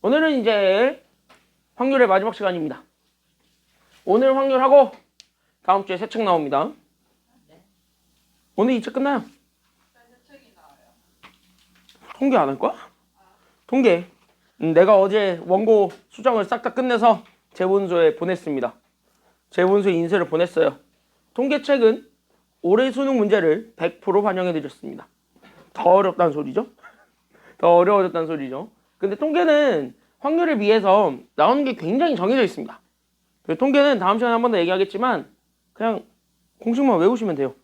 오늘은 이제 확률의 마지막 시간입니다. 오늘 확률하고 다음 주에 새 책 나옵니다. 오늘 이 책 끝나요. 통계 안 할 거야? 통계. 내가 어제 원고 수정을 싹 다 끝내서 재본소에 보냈습니다. 재본소에 인쇄를 보냈어요. 통계책은 올해 수능 문제를 100% 반영해드렸습니다. 더 어렵다는 소리죠? 더 어려워졌다는 소리죠. 근데 통계는 확률에 비해서 나오는 게 굉장히 정해져 있습니다. 통계는 다음 시간에 한 번 더 얘기하겠지만 그냥 공식만 외우시면 돼요.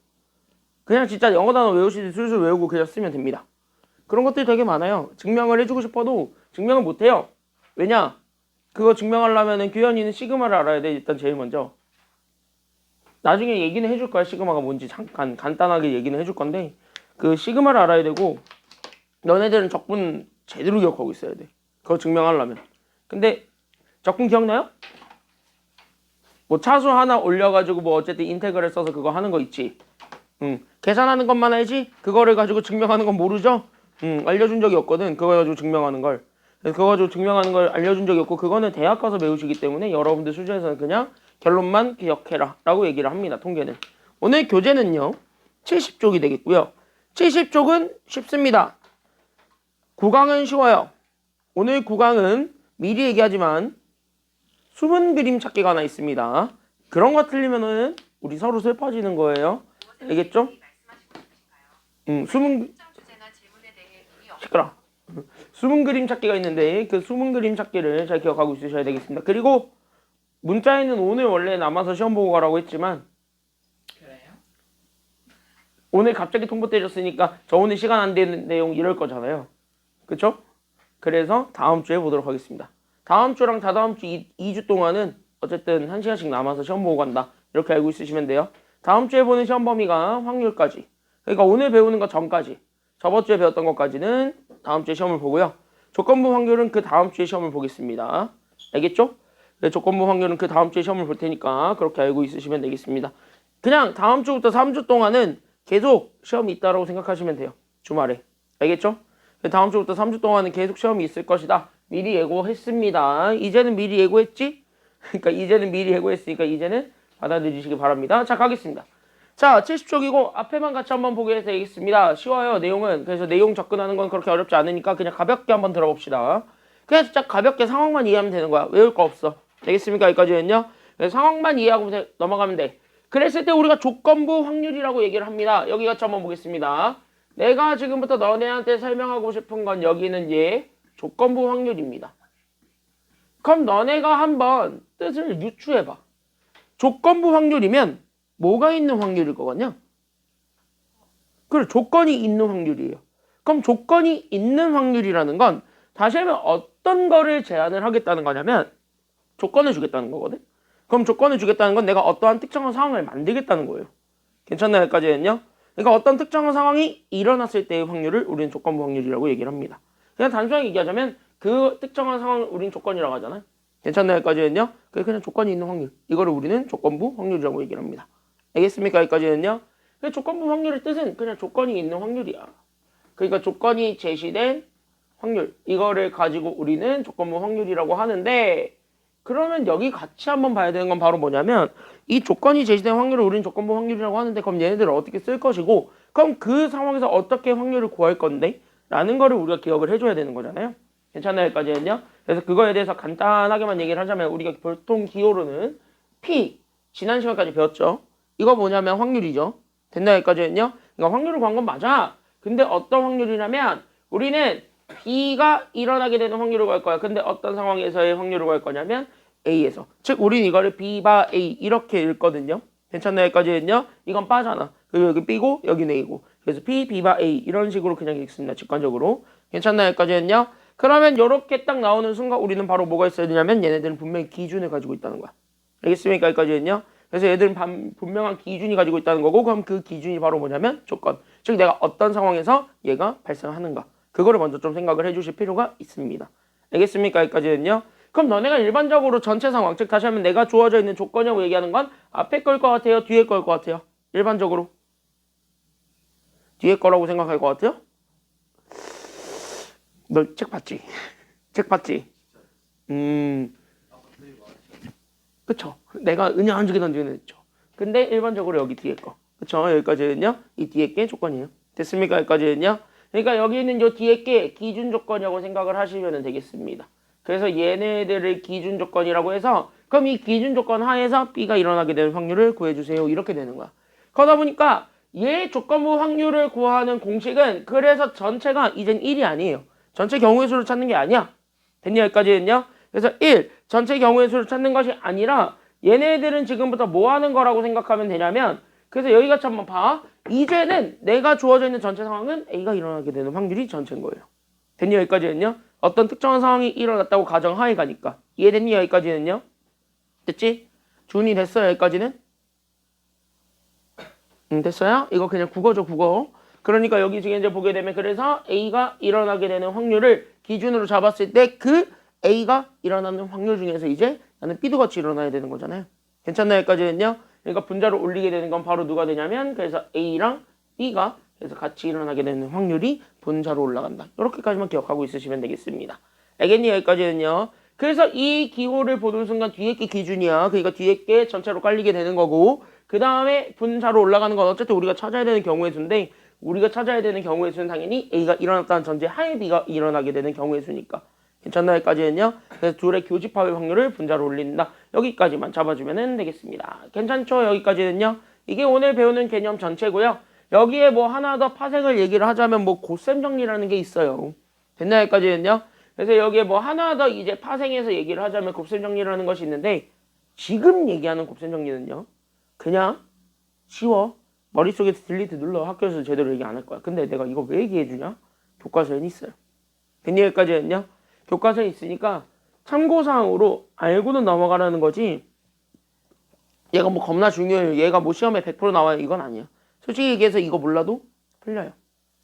그냥 진짜 영어 단어 외우시듯이 술술 외우고 그냥 쓰면 됩니다. 그런 것들이 되게 많아요. 증명을 해주고 싶어도 증명을 못해요. 왜냐? 그거 증명하려면 규현이는 시그마를 알아야 돼. 일단 제일 먼저. 나중에 얘기는 해줄 거야. 시그마가 뭔지 잠깐 간단하게 얘기는 해줄 건데 그 시그마를 알아야 되고 너네들은 적분 제대로 기억하고 있어야 돼. 그거 증명하려면. 근데 적분 기억나요? 뭐 차수 하나 올려가지고 뭐 어쨌든 인테그럴 써서 그거 하는 거 있지. 계산하는 것만 알지 그거를 가지고 증명하는 건 모르죠. 알려준 적이 없거든. 그거 가지고 증명하는 걸. 그래서 그거 가지고 증명하는 걸 알려준 적이 없고 그거는 대학 가서 배우시기 때문에 여러분들 수준에서는 그냥 결론만 기억해라 라고 얘기를 합니다. 통계는. 오늘 교재는요 70쪽이 되겠고요. 70쪽은 쉽습니다. 구강은 쉬워요. 오늘 구강은 미리 얘기하지만 숨은 그림 찾기가 하나 있습니다. 그런 거 틀리면은 우리 서로 슬퍼지는 거예요. 알겠죠? 시끄러. 숨은 그림 찾기가 있는데 그 숨은 그림 찾기를 잘 기억하고 있으셔야 되겠습니다. 그리고 문자에는 오늘 원래 남아서 시험 보고 가라고 했지만 그래요? 오늘 갑자기 통보 때렸으니까 저 오늘 시간 안 되는 내용 이럴 거잖아요. 그쵸? 그래서 다음 주에 보도록 하겠습니다. 다음 주랑 다다음 주 2주 동안은 어쨌든 1시간씩 남아서 시험 보고 간다. 이렇게 알고 있으시면 돼요. 다음 주에 보는 시험 범위가 확률까지. 그러니까 오늘 배우는 것 전까지. 저번 주에 배웠던 것까지는 다음 주에 시험을 보고요. 조건부 확률은 그 다음 주에 시험을 보겠습니다. 알겠죠? 네, 조건부 확률은 그 다음 주에 시험을 볼 테니까 그렇게 알고 있으시면 되겠습니다. 그냥 다음 주부터 3주 동안은 계속 시험이 있다고 생각하시면 돼요. 주말에. 알겠죠? 다음 주부터 3주 동안은 계속 시험이 있을 것이다. 미리 예고했습니다. 이제는 미리 예고했지? 그러니까 이제는 미리 예고했으니까 이제는 받아들이시기 바랍니다. 자, 가겠습니다. 자, 70쪽이고 앞에만 같이 한번 보게 해서 되겠습니다. 쉬워요, 내용은. 그래서 내용 접근하는 건 그렇게 어렵지 않으니까 그냥 가볍게 한번 들어봅시다. 그냥 진짜 가볍게 상황만 이해하면 되는 거야. 외울 거 없어. 되겠습니까? 여기까지는요. 상황만 이해하고 넘어가면 돼. 그랬을 때 우리가 조건부 확률이라고 얘기를 합니다. 여기 같이 한번 보겠습니다. 내가 지금부터 너네한테 설명하고 싶은 건 여기는 조건부 확률입니다. 그럼 너네가 한번 뜻을 유추해봐. 조건부 확률이면 뭐가 있는 확률일 것 같냐? 그래, 조건이 있는 확률이에요. 그럼 조건이 있는 확률이라는 건 다시 하면 어떤 거를 제한을 하겠다는 거냐면 조건을 주겠다는 거거든. 그럼 조건을 주겠다는 건 내가 어떠한 특정한 상황을 만들겠다는 거예요. 괜찮나요? 여기까지는요? 그러니까 어떤 특정한 상황이 일어났을 때의 확률을 우리는 조건부 확률이라고 얘기를 합니다. 그냥 단순하게 얘기하자면 그 특정한 상황을 우리는 조건이라고 하잖아요. 괜찮나요? 여기까지는요? 그게 그냥 조건이 있는 확률. 이거를 우리는 조건부 확률이라고 얘기를 합니다. 알겠습니까? 여기까지는요? 조건부 확률의 뜻은 그냥 조건이 있는 확률이야. 그러니까 조건이 제시된 확률. 이거를 가지고 우리는 조건부 확률이라고 하는데 그러면 여기 같이 한번 봐야 되는 건 바로 뭐냐면 이 조건이 제시된 확률을 우리는 조건부 확률이라고 하는데 그럼 얘네들을 어떻게 쓸 것이고 그럼 그 상황에서 어떻게 확률을 구할 건데 라는 거를 우리가 기억을 해줘야 되는 거잖아요. 괜찮나요? 여기까지는요? 그래서 그거에 대해서 간단하게만 얘기를 하자면 우리가 보통 기호로는 P 지난 시간까지 배웠죠. 이거 뭐냐면 확률이죠. 됐나요? 여기까지는요? 그러니까 확률을 구한 건 맞아. 근데 어떤 확률이냐면 우리는 B가 일어나게 되는 확률을 구할 거야. 근데 어떤 상황에서의 확률을 구할 거냐면 A에서. 즉 우리는 이거를 B 바 A 이렇게 읽거든요. 괜찮나요? 여기까지는요? 이건 빠잖아. 그리고 여기 B고 여기는 A고. 그래서 B 바 A 이런 식으로 그냥 읽습니다. 직관적으로. 괜찮나요? 여기까지는요? 그러면 이렇게 딱 나오는 순간 우리는 바로 뭐가 있어야 되냐면 얘네들은 분명히 기준을 가지고 있다는 거야. 알겠습니까? 여기까지는요? 그래서 얘들은 분명한 기준이 가지고 있다는 거고 그럼 그 기준이 바로 뭐냐면 조건. 즉 내가 어떤 상황에서 얘가 발생하는가. 그거를 먼저 좀 생각을 해주실 필요가 있습니다. 알겠습니까? 여기까지는요? 그럼 너네가 일반적으로 전체 상황, 즉 다시 하면 내가 주어져 있는 조건이라고 얘기하는 건 앞에 걸 것 같아요? 뒤에 걸 것 같아요? 일반적으로. 뒤에 거라고 생각할 것 같아요? 너 책 봤지? 책 봤지? 음, 그쵸. 내가 은연중에 던지는 했죠. 근데 일반적으로 여기 뒤에 거. 그쵸. 여기까지는요. 이 뒤에 게 조건이에요. 됐습니까? 여기까지는요. 그러니까 여기는 요 뒤에 게 기준 조건이라고 생각을 하시면 되겠습니다. 그래서 얘네들을 기준 조건이라고 해서 그럼 이 기준 조건 하에서 B가 일어나게 되는 확률을 구해주세요. 이렇게 되는 거야. 그러다 보니까 얘 조건부 확률을 구하는 공식은 그래서 전체가 이젠 1이 아니에요. 전체 경우의 수를 찾는 게 아니야. 됐냐? 여기까지는요. 그래서 1, 전체 경우의 수를 찾는 것이 아니라 얘네들은 지금부터 뭐 하는 거라고 생각하면 되냐면 그래서 여기같이 한번 봐. 이제는 내가 주어져 있는 전체 상황은 A가 일어나게 되는 확률이 전체인 거예요. 됐냐? 여기까지는요. 어떤 특정한 상황이 일어났다고 가정하에 가니까. 이해됐니? 여기까지는요. 됐지? 준이 됐어요? 여기까지는? 됐어요? 이거 그냥 국어죠, 국어. 그러니까 여기 지금 이제 보게 되면 그래서 A가 일어나게 되는 확률을 기준으로 잡았을 때 그 A가 일어나는 확률 중에서 이제 나는 B도 같이 일어나야 되는 거잖아요. 괜찮나요? 여기까지는요? 그러니까 분자를 올리게 되는 건 바로 누가 되냐면 그래서 A랑 B가 그래서 같이 일어나게 되는 확률이 분자로 올라간다. 이렇게까지만 기억하고 있으시면 되겠습니다. 알겠니? 여기까지는요. 그래서 이 기호를 보는 순간 뒤에 게 기준이야. 그러니까 뒤에 게 전체로 깔리게 되는 거고 그 다음에 분자로 올라가는 건 어쨌든 우리가 찾아야 되는 경우의 수인데 우리가 찾아야 되는 경우의 수는 당연히 A가 일어났다는 전제 하에 B가 일어나게 되는 경우의 수니까. 괜찮나요? 여기까지는요. 그래서 둘의 교집합의 확률을 분자로 올린다. 여기까지만 잡아주면 되겠습니다. 괜찮죠? 여기까지는요. 이게 오늘 배우는 개념 전체고요. 여기에 뭐 하나 더 파생을 얘기를 하자면 뭐 곱셈 정리라는 게 있어요. 됐나요? 여기까지는요. 그래서 여기에 뭐 하나 더 이제 파생해서 얘기를 하자면 곱셈 정리라는 것이 있는데 지금 얘기하는 곱셈 정리는요. 그냥 쉬워. 머릿속에서 딜리트 눌러. 학교에서 제대로 얘기 안 할 거야. 근데 내가 이거 왜 얘기해 주냐? 교과서에는 있어요. 됐냐? 여기까지는요. 교과서에 있으니까 참고사항으로 알고는 넘어가라는 거지 얘가 뭐 겁나 중요해요. 얘가 뭐 시험에 100% 나와요. 이건 아니야. 솔직히 얘기해서 이거 몰라도 풀려요.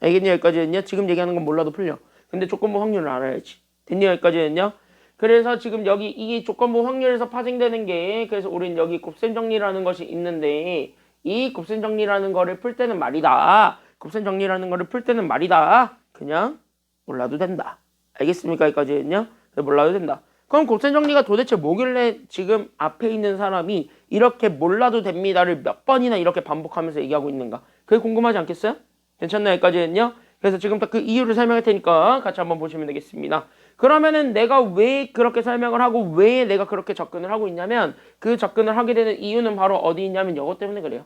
알겠냐? 여기까지는요. 지금 얘기하는 건 몰라도 풀려. 근데 조건부 확률을 알아야지. 됐냐? 여기까지는요. 그래서 지금 여기 이 조건부 확률에서 파생되는 게 그래서 우린 여기 곱셈 정리라는 것이 있는데 이 곱셈 정리라는 거를 풀 때는 말이다. 곱셈 정리라는 거를 풀 때는 말이다. 그냥 몰라도 된다. 알겠습니까? 여기까지는요. 몰라도 된다. 그럼 곱셈 정리가 도대체 뭐길래 지금 앞에 있는 사람이 이렇게 몰라도 됩니다를 몇 번이나 이렇게 반복하면서 얘기하고 있는가? 그게 궁금하지 않겠어요? 괜찮나요? 여기까지는요. 그래서 지금부터 그 이유를 설명할 테니까 같이 한번 보시면 되겠습니다. 그러면은 내가 왜 그렇게 설명을 하고 왜 내가 그렇게 접근을 하고 있냐면 그 접근을 하게 되는 이유는 바로 어디 있냐면 이것 때문에 그래요.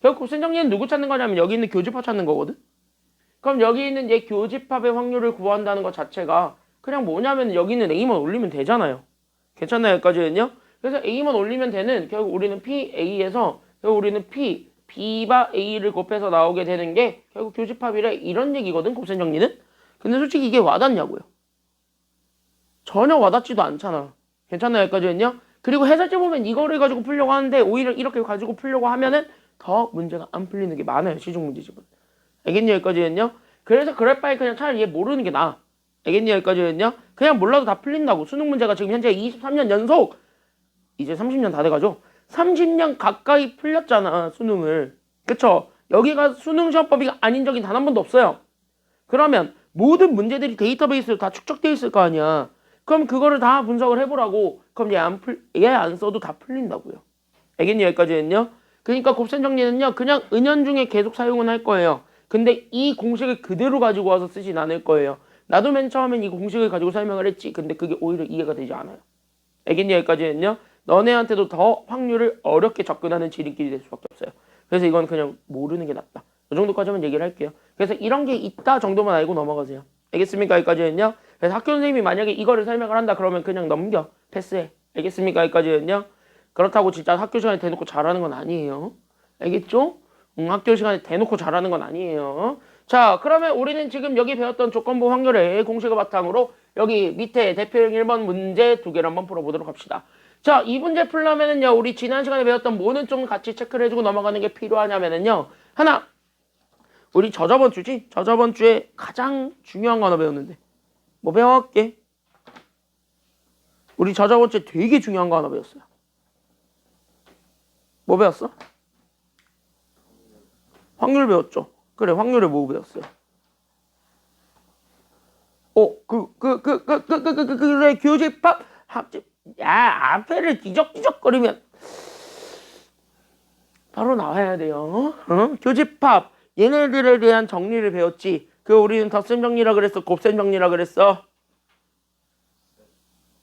결국 곱셈 정리는 누구 찾는 거냐면 여기 있는 교집합 찾는 거거든. 그럼 여기 있는 얘 교집합의 확률을 구한다는 것 자체가 그냥 뭐냐면 여기 있는 A만 올리면 되잖아요. 괜찮나요? 여기까지는요. 그래서 A만 올리면 되는 결국 우리는 PA에서 결국 우리는 P, B와 A를 곱해서 나오게 되는 게 결국 교집합이래 이런 얘기거든. 곱셈 정리는. 근데 솔직히 이게 와닿냐고요. 전혀 와닿지도 않잖아. 괜찮나요? 여기까지는요. 그리고 해설지 보면 이거를 가지고 풀려고 하는데 오히려 이렇게 가지고 풀려고 하면은 더 문제가 안 풀리는 게 많아요. 시중 문제집은. 알겠니? 여기까지는요. 그래서 그럴 바에 그냥 차라리 얘 모르는 게 나아. 알겠니? 여기까지는요. 그냥 몰라도 다 풀린다고. 수능 문제가 지금 현재 23년 연속 이제 30년 다 돼가죠. 30년 가까이 풀렸잖아. 수능을. 그쵸? 여기가 수능 시험법이 아닌 적이 단 한 번도 없어요. 그러면 모든 문제들이 데이터베이스로 다 축적되어 있을 거 아니야. 그럼 그거를 다 분석을 해보라고. 그럼 얘 안 써도 다 풀린다고요. 알겠니? 여기까지는요. 그러니까 곱셈 정리는요. 그냥 은연중에 계속 사용은 할 거예요. 근데 이 공식을 그대로 가지고 와서 쓰진 않을 거예요. 나도 맨 처음엔 이 공식을 가지고 설명을 했지. 근데 그게 오히려 이해가 되지 않아요. 알겠니? 여기까지는요. 너네한테도 더 확률을 어렵게 접근하는 지름길이 될 수밖에 없어요. 그래서 이건 그냥 모르는 게 낫다. 이 정도까지만 얘기를 할게요. 그래서 이런 게 있다 정도만 알고 넘어가세요. 알겠습니까? 여기까지는요. 그래서 학교 선생님이 만약에 이거를 설명을 한다 그러면 그냥 넘겨. 패스해. 알겠습니까? 여기까지는요. 그렇다고 진짜 학교 시간에 대놓고 잘하는 건 아니에요. 알겠죠? 학교 시간에 대놓고 잘하는 건 아니에요. 자, 그러면 우리는 지금 여기 배웠던 조건부 확률의 공식을 바탕으로 여기 밑에 대표형 1번 문제 두 개를 한번 풀어보도록 합시다. 자, 이 문제 풀려면은요, 우리 지난 시간에 배웠던 뭐는 좀 같이 체크를 해주고 넘어가는 게 필요하냐면은요, 하나, 우리 저저번 주지? 저저번 주에 가장 중요한 거 하나 배웠는데, 뭐 배워갈게? 우리 저저번 주에 되게 중요한 거 하나 배웠어요. 뭐 배웠어? 확률 배웠죠? 그래, 확률을 뭐 배웠어요? 그래, 교집합 합집 야 앞에를 뒤적뒤적거리면 바로 나와야 돼요. 교집합 얘네들에 대한 정리를 배웠지. 그 우리는 덧셈 정리라 그랬어, 곱셈 정리라 그랬어?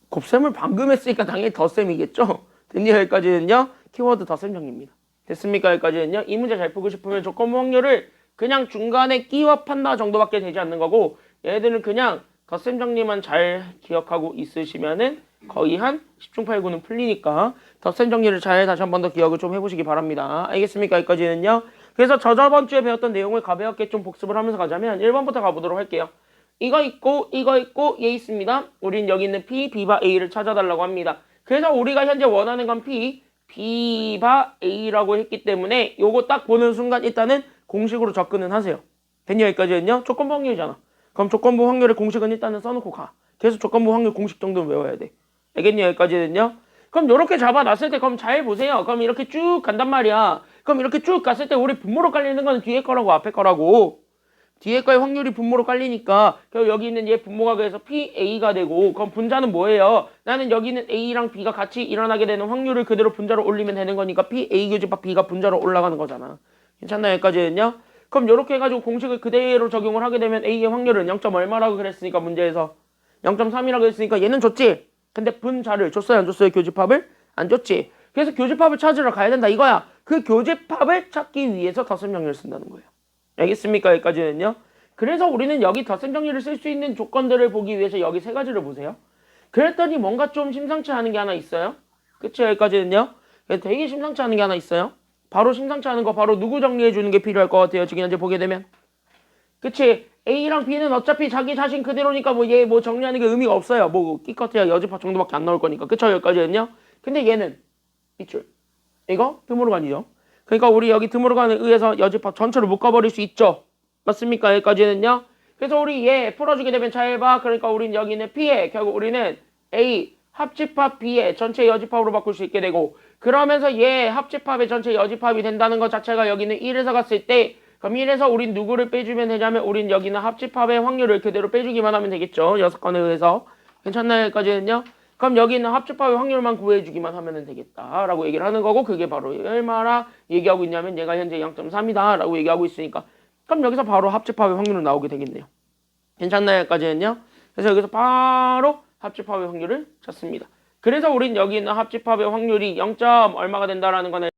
곱셈을 방금 했으니까 당연히 덧셈이겠죠. 됐냐 여기까지는요? 키워드 덧셈 정리입니다. 됐습니까 여기까지는요? 이 문제 잘 풀고 싶으면 조건부 확률을 그냥 중간에 끼와 판다 정도밖에 되지 않는 거고, 얘들은 그냥 덧셈 정리만 잘 기억하고 있으시면은 거의 한 10중 8구는 풀리니까 덧셈 정리를 잘 다시 한 번 더 기억을 좀 해보시기 바랍니다. 알겠습니까 여기까지는요? 그래서 저번 주에 배웠던 내용을 가볍게 좀 복습을 하면서 가자면 1번부터 가보도록 할게요. 이거 있고 얘 있습니다. 우린 여기 있는 P, B바 A를 찾아달라고 합니다. 그래서 우리가 현재 원하는 건 P, B바 A라고 했기 때문에 요거 딱 보는 순간 일단은 공식으로 접근은 하세요. 됐냐 여기까지는요? 조건부 확률이잖아. 그럼 조건부 확률의 공식은 일단은 써놓고 가. 그래서 조건부 확률 공식 정도는 외워야 돼. 알겠냐 여기까지는요? 그럼 요렇게 잡아놨을 때 그럼 잘 보세요. 그럼 이렇게 쭉 간단 말이야. 그럼 이렇게 쭉 갔을 때 우리 분모로 깔리는 건 뒤에 거라고 앞에 거라고. 뒤에 거의 확률이 분모로 깔리니까 결국 여기 있는 얘 분모가 그래서 PA가 되고, 그럼 분자는 뭐예요? 나는 여기 있는 A랑 B가 같이 일어나게 되는 확률을 그대로 분자로 올리면 되는 거니까 PA 교집합 B가 분자로 올라가는 거잖아. 괜찮나요 여기까지는요? 그럼 이렇게 해가지고 공식을 그대로 적용을 하게 되면 A의 확률은 0. 얼마라고 그랬으니까 문제에서 0.3이라고 했으니까 얘는 줬지? 근데 분자를 줬어요 안 줬어요? 교집합을? 안 줬지? 그래서 교집합을 찾으러 가야 된다 이거야. 그 교집합을 찾기 위해서 덧셈 정리를 쓴다는 거예요. 알겠습니까 여기까지는요? 그래서 우리는 여기 덧셈 정리를 쓸 수 있는 조건들을 보기 위해서 여기 세 가지를 보세요. 그랬더니 뭔가 좀 심상치 않은 게 하나 있어요. 그쵸 여기까지는요? 되게 심상치 않은 게 하나 있어요. 바로 심상치 않은 거 바로 누구 정리해 주는 게 필요할 것 같아요 지금 현재 보게 되면. 그치? A랑 B는 어차피 자기 자신 그대로니까 뭐 얘 뭐 정리하는 게 의미가 없어요. 뭐 끼커트야 여집합 정도밖에 안 나올 거니까. 그쵸 여기까지는요? 근데 얘는 밑줄 이거 드모르간이죠. 그러니까 우리 여기 드모르간에 의해서 여집합 전체를 묶어버릴 수 있죠. 맞습니까 여기까지는요? 그래서 우리 얘 풀어주게 되면 잘 봐. 그러니까 우리는 여기 있는 P에 결국 우리는 A 합집합 B의 전체 여집합으로 바꿀 수 있게 되고, 그러면서 얘 합집합의 전체 여집합이 된다는 것 자체가 여기는 1에서 갔을 때, 그럼 1에서 우린 누구를 빼주면 되냐면 우린 여기는 합집합의 확률을 그대로 빼주기만 하면 되겠죠. 6건에 의해서. 괜찮나요 여기까지는요? 그럼 여기 있는 합집합의 확률만 구해주기만 하면 되겠다 라고 얘기를 하는 거고, 그게 바로 얼마나 얘기하고 있냐면 얘가 현재 0.3이다 라고 얘기하고 있으니까 그럼 여기서 바로 합집합의 확률은 나오게 되겠네요. 괜찮나요 여기까지는요? 그래서 여기서 바로 합집합의 확률을 찾습니다. 그래서 우린 여기 있는 합집합의 확률이 0. 얼마가 된다라는 거는,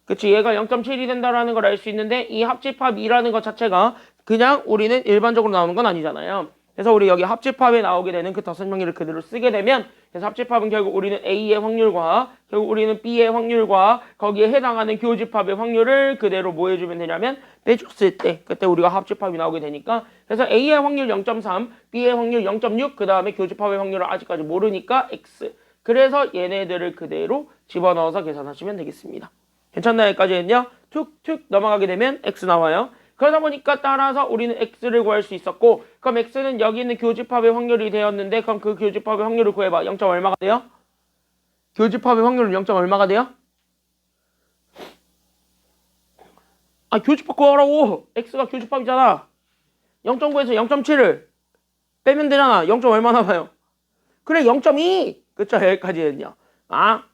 그치, 얘가 0.7이 된다라는 걸 알 수 있는데 이 합집합이라는 것 자체가 그냥 우리는 일반적으로 나오는 건 아니잖아요. 그래서 우리 여기 합집합에 나오게 되는 그 덧셈 정리를 그대로 쓰게 되면, 그래서 합집합은 결국 우리는 A의 확률과 결국 우리는 B의 확률과 거기에 해당하는 교집합의 확률을 그대로 뭐 해주면 되냐면 빼줬을 때 그때 우리가 합집합이 나오게 되니까, 그래서 A의 확률 0.3, B의 확률 0.6, 그 다음에 교집합의 확률을 아직까지 모르니까 X. 그래서 얘네들을 그대로 집어넣어서 계산하시면 되겠습니다. 괜찮나요? 여기까지는요? 툭툭 넘어가게 되면 X 나와요. 그러다 보니까 따라서 우리는 X를 구할 수 있었고, 그럼 X는 여기 있는 교집합의 확률이 되었는데, 그럼 그 교집합의 확률을 구해봐. 0. 얼마가 돼요? 교집합의 확률은 0. 얼마가 돼요? 아, 교집합 구하라고! X가 교집합이잖아. 0.9에서 0.7을 빼면 되잖아. 0. 얼마 나와요? 그래, 0.2! 그쵸, 여기까지는요. 아,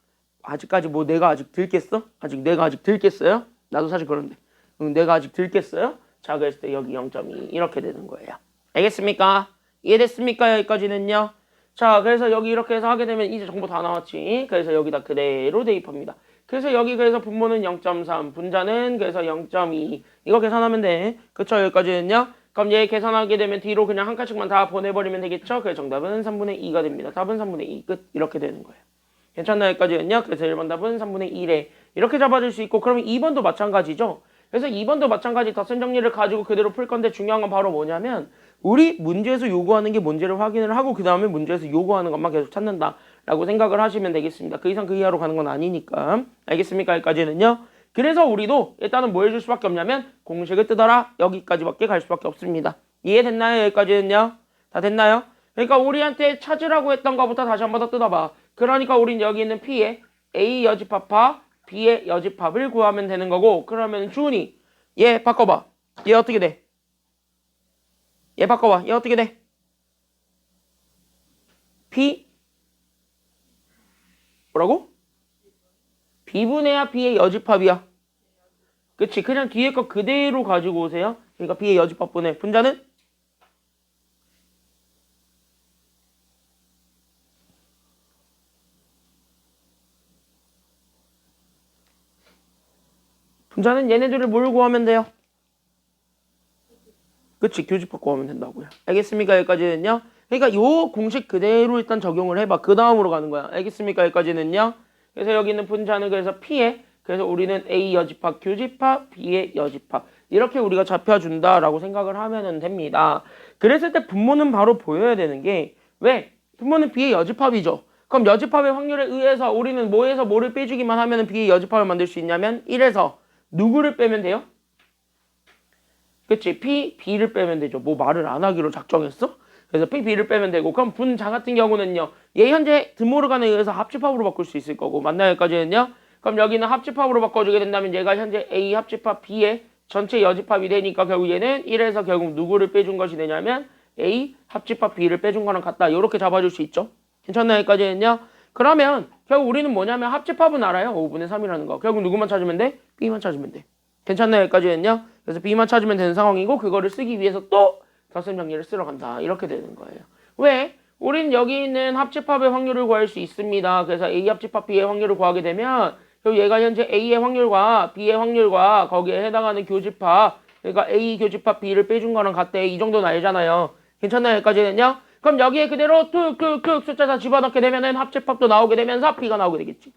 아직까지 뭐 내가 아직 들겠어? 내가 아직 들겠어요? 나도 사실 그런데. 내가 아직 들겠어요? 자, 그랬을 때 여기 0.2 이렇게 되는 거예요. 알겠습니까? 이해됐습니까? 여기까지는요. 자, 그래서 여기 이렇게 해서 하게 되면 이제 정보 다 나왔지. 그래서 여기다 그대로 대입합니다. 그래서 여기 그래서 분모는 0.3, 분자는 그래서 0.2. 이거 계산하면 돼. 그쵸? 여기까지는요. 그럼 얘 계산하게 되면 뒤로 그냥 한 칸씩만 다 보내버리면 되겠죠? 그래서 정답은 3분의 2가 됩니다. 답은 3분의 2 끝. 이렇게 되는 거예요. 괜찮나요? 여기까지는요. 그래서 1번 답은 3분의 1에 이렇게 잡아줄 수 있고, 그러면 2번도 마찬가지죠. 그래서 2번도 마찬가지 덧셈 정리를 가지고 그대로 풀 건데, 중요한 건 바로 뭐냐면 우리 문제에서 요구하는 게 뭔지를 확인을 하고 그 다음에 문제에서 요구하는 것만 계속 찾는다라고 생각을 하시면 되겠습니다. 그 이상 그 이하로 가는 건 아니니까. 알겠습니까? 여기까지는요. 그래서 우리도 일단은 뭐 해줄 수밖에 없냐면 공식을 뜨더라. 여기까지밖에 갈 수밖에 없습니다. 이해됐나요? 여기까지는요. 다 됐나요? 그러니까 우리한테 찾으라고 했던 것부터 다시 한 번 더 뜯어봐. 그러니까 우린 여기 있는 P에 A 여집합과 B의 여집합을 구하면 되는 거고, 그러면 준이 얘 바꿔봐. 얘 어떻게 돼? 얘 바꿔봐. 얘 어떻게 돼? P 뭐라고? B분의 A, B의 여집합이야. 그치? 그냥 뒤에 거 그대로 가지고 오세요. 그러니까 B의 여집합분의 분자는? 분자는 얘네들을 뭘 구하면 돼요? 그치? 교집합 구하면 된다고요. 알겠습니까? 여기까지는요. 그러니까 요 공식 그대로 일단 적용을 해봐. 그 다음으로 가는 거야. 알겠습니까? 여기까지는요. 그래서 여기 있는 분자는 그래서 P에 그래서 우리는 A 여집합 교집합 B의 여집합 이렇게 우리가 잡혀준다라고 생각을 하면 됩니다. 그랬을 때 분모는 바로 보여야 되는 게 왜? 분모는 B의 여집합이죠. 그럼 여집합의 확률에 의해서 우리는 뭐에서 뭐를 빼주기만 하면 B의 여집합을 만들 수 있냐면 1에서 누구를 빼면 돼요? 그치? P, B를 빼면 되죠. 뭐 말을 안 하기로 작정했어? 그래서 P, B를 빼면 되고 그럼 분자 같은 경우는요. 얘 현재 드모르간에 의해서 합집합으로 바꿀 수 있을 거고 맞나요? 여기까지는요? 그럼 여기는 합집합으로 바꿔주게 된다면 얘가 현재 A 합집합 B의 전체 여집합이 되니까 결국 얘는 1에서 결국 누구를 빼준 것이 되냐면 A 합집합 B를 빼준 거랑 같다. 이렇게 잡아줄 수 있죠. 괜찮나요? 여기까지는요? 그러면 결국 우리는 뭐냐면 합집합은 알아요. 5분의 3이라는 거. 결국 누구만 찾으면 돼? B만 찾으면 돼. 괜찮나요? 여기까지는요? 그래서 B만 찾으면 되는 상황이고 그거를 쓰기 위해서 또 덧셈 정리를 쓰러 간다. 이렇게 되는 거예요. 왜? 우린 여기 있는 합집합의 확률을 구할 수 있습니다. 그래서 A 합집합 B의 확률을 구하게 되면 그리고 얘가 현재 A의 확률과 B의 확률과 거기에 해당하는 교집합 그러니까 A 교집합 B를 빼준 거랑 같대. 이 정도는 알잖아요. 괜찮나요? 여기까지는요? 그럼 여기에 그대로 툭툭툭 숫자 다 집어넣게 되면은 합집합도 나오게 되면서 B가 나오게 되겠지.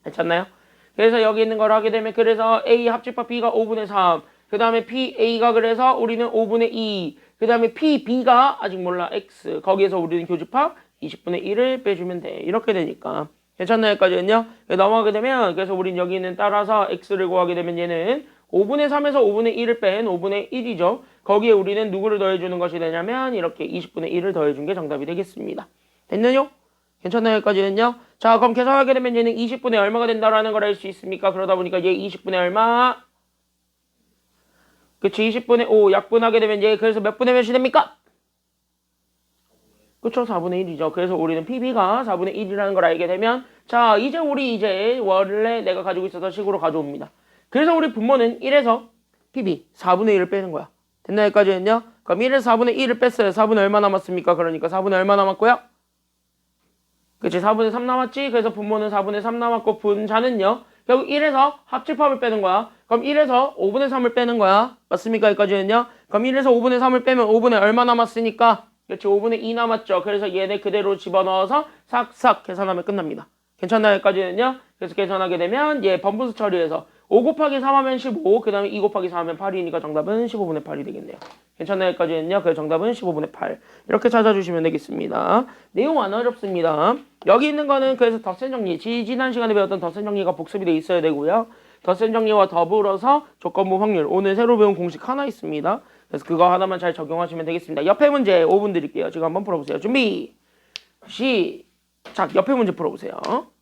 괜찮나요? 그래서 여기 있는 걸 하게 되면 그래서 A 합집합 B가 5분의 3 그 다음에 PA가 그래서 우리는 5분의 2 그 다음에 PB가 아직 몰라 X 거기에서 우리는 교집합 20분의 1을 빼주면 돼 이렇게 되니까 괜찮나요? 여기까지는요? 넘어가게 되면 그래서 우린 여기는 따라서 X를 구하게 되면 얘는 5분의 3에서 5분의 1을 뺀 5분의 1이죠 거기에 우리는 누구를 더해주는 것이 되냐면 이렇게 20분의 1을 더해준 게 정답이 되겠습니다 됐나요? 괜찮나요? 여기까지는요? 자, 그럼 계산하게 되면 얘는 20분의 얼마가 된다라는 걸 알 수 있습니까? 그러다 보니까 얘 20분의 얼마? 그치, 20분의 5 약분하게 되면 얘 그래서 몇 분의 몇이 됩니까? 그쵸, 4분의 1이죠. 그래서 우리는 PB가 4분의 1이라는 걸 알게 되면 자, 이제 우리 이제 원래 내가 가지고 있었던 식으로 가져옵니다. 그래서 우리 분모는 1에서 PB 4분의 1을 빼는 거야. 됐나요? 여기까지는요? 그럼 1에서 4분의 1을 뺐어요. 4분의 얼마 남았습니까? 그러니까 4분의 얼마 남았고요? 그치 4분의 3 남았지? 그래서 분모는 4분의 3 남았고 분자는요. 결국 1에서 합집합을 빼는 거야. 그럼 1에서 5분의 3을 빼는 거야. 맞습니까? 여기까지는요. 그럼 1에서 5분의 3을 빼면 5분의 얼마 남았으니까 그렇지 5분의 2 남았죠. 그래서 얘네 그대로 집어넣어서 싹싹 계산하면 끝납니다. 괜찮나요? 여기까지는요. 그래서 계산하게 되면 얘 번분수 처리해서 5 곱하기 3 하면 15, 그 다음에 2 곱하기 4 하면 8이니까 정답은 15분의 8이 되겠네요. 괜찮나요? 여기까지는요. 그래서 정답은 15분의 8. 이렇게 찾아주시면 되겠습니다. 내용 안 어렵습니다. 여기 있는 거는 그래서 덧셈 정리, 지난 시간에 배웠던 덧셈 정리가 복습이 돼 있어야 되고요. 덧셈 정리와 더불어서 조건부 확률, 오늘 새로 배운 공식 하나 있습니다. 그래서 그거 하나만 잘 적용하시면 되겠습니다. 옆에 문제 5분 드릴게요. 지금 한번 풀어보세요. 준비, 시작. 옆에 문제 풀어보세요.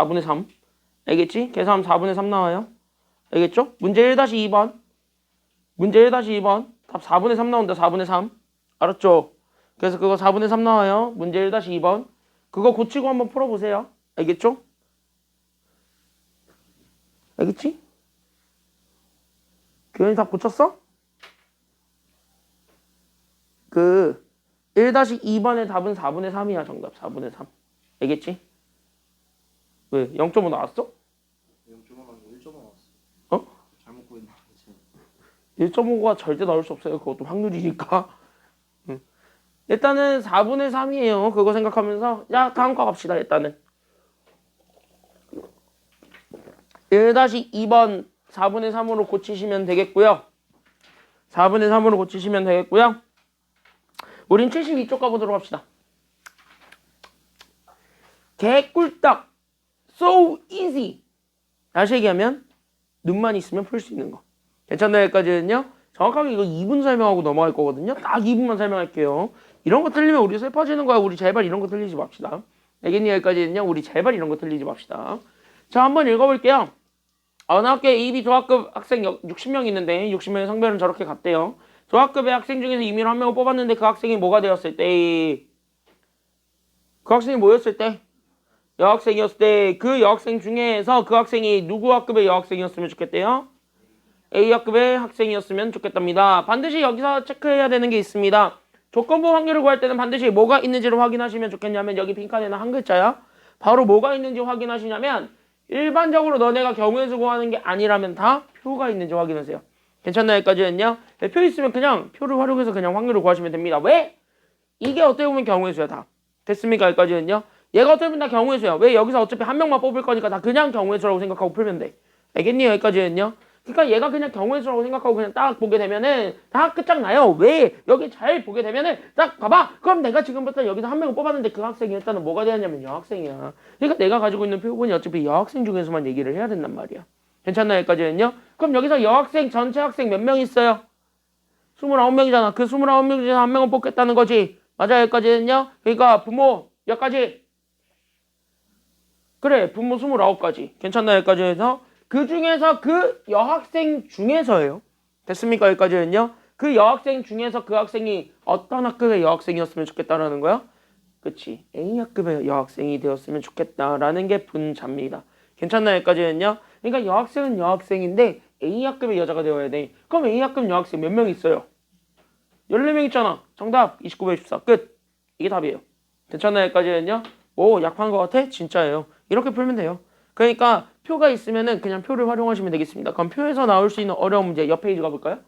4분의 3. 알겠지? 계산하면 4분의 3 나와요. 알겠죠? 문제 1-2번. 문제 1-2번. 답 4분의 3 나온다. 4분의 3. 알았죠? 그래서 그거 4분의 3 나와요. 문제 1-2번. 그거 고치고 한번 풀어보세요. 알겠죠? 알겠지? 교현이 답 고쳤어? 그 1-2번의 답은 4분의 3이야. 정답 4분의 3. 알겠지? 왜? 0.5 나왔어? 0.5 나왔어. 1.5 나왔어. 어? 잘못 구했나? 1.5가 절대 나올 수 없어요. 그것도 확률이니까. 일단은 4분의 3이에요. 그거 생각하면서 야 다음 거 갑시다. 일단은 1-2번 4분의 3으로 고치시면 되겠고요. 4분의 3으로 고치시면 되겠고요. 우린 72쪽 가보도록 합시다. 개꿀딱 so easy. 다시 얘기하면 눈만 있으면 풀 수 있는 거. 괜찮나요? 여기까지는요. 정확하게 이거 2분 설명하고 넘어갈 거거든요. 딱 2분만 설명할게요. 이런 거 틀리면 우리 슬퍼지는 거야. 우리 제발 이런 거 틀리지 맙시다. 알겠니? 여기까지는요. 우리 제발 이런 거 틀리지 맙시다. 자, 한번 읽어볼게요. 어느 학교에 AB 조합급 학생 60명 있는데 60명의 성별은 저렇게 같대요. 조합급의 학생 중에서 임의로 한 명을 뽑았는데 그 학생이 뭐가 되었을 때? 그 학생이 뭐였을 때? 여학생이었을 때 그 여학생 중에서 그 학생이 누구 학급의 여학생이었으면 좋겠대요? A학급의 학생이었으면 좋겠답니다. 반드시 여기서 체크해야 되는 게 있습니다. 조건부 확률을 구할 때는 반드시 뭐가 있는지를 확인하시면 좋겠냐면 여기 빈칸에는 한 글자야. 바로 뭐가 있는지 확인하시냐면 일반적으로 너네가 경우의 수 구하는 게 아니라면 다 표가 있는지 확인하세요. 괜찮나요? 여기까지는요. 표 있으면 그냥 표를 활용해서 그냥 확률을 구하시면 됩니다. 왜? 이게 어떻게 보면 경우의 수야 다. 됐습니까? 여기까지는요. 얘가 어떻게 보면 다 경우의 수야. 왜? 여기서 어차피 한 명만 뽑을 거니까 다 그냥 경우의 수라고 생각하고 풀면 돼. 알겠니? 여기까지는요. 그러니까 얘가 그냥 경우의 수라고 생각하고 그냥 딱 보게 되면은 다 끝장나요. 왜? 여기 잘 보게 되면은 딱 봐봐. 그럼 내가 지금부터 여기서 한 명을 뽑았는데 그 학생이 일단은 뭐가 되었냐면 여학생이야. 그러니까 내가 가지고 있는 표본이 어차피 여학생 중에서만 얘기를 해야 된단 말이야. 괜찮나요? 여기까지는요. 그럼 여기서 여학생 전체 학생 몇 명 있어요? 29명이잖아. 그 29명 중에서 한 명을 뽑겠다는 거지. 맞아요. 여기까지는요. 그러니까 부모 몇 가지? 그래. 부모 29가지. 괜찮나요? 여기까지에서 그 중에서 그 여학생 중에서예요. 됐습니까? 여기까지는요. 그 여학생 중에서 그 학생이 어떤 학급의 여학생이었으면 좋겠다라는 거야? 그치. A학급의 여학생이 되었으면 좋겠다라는 게 분자입니다. 괜찮나요? 여기까지는요. 그러니까 여학생은 여학생인데 A학급의 여자가 되어야 돼. 그럼 A학급 여학생 몇 명 있어요? 14명 있잖아. 정답 29배 14. 끝. 이게 답이에요. 괜찮나요? 여기까지는요. 오, 약한 것 같아? 진짜예요. 이렇게 풀면 돼요. 그러니까 표가 있으면은 그냥 표를 활용하시면 되겠습니다. 그럼 표에서 나올 수 있는 어려운 문제 옆 페이지 가볼까요?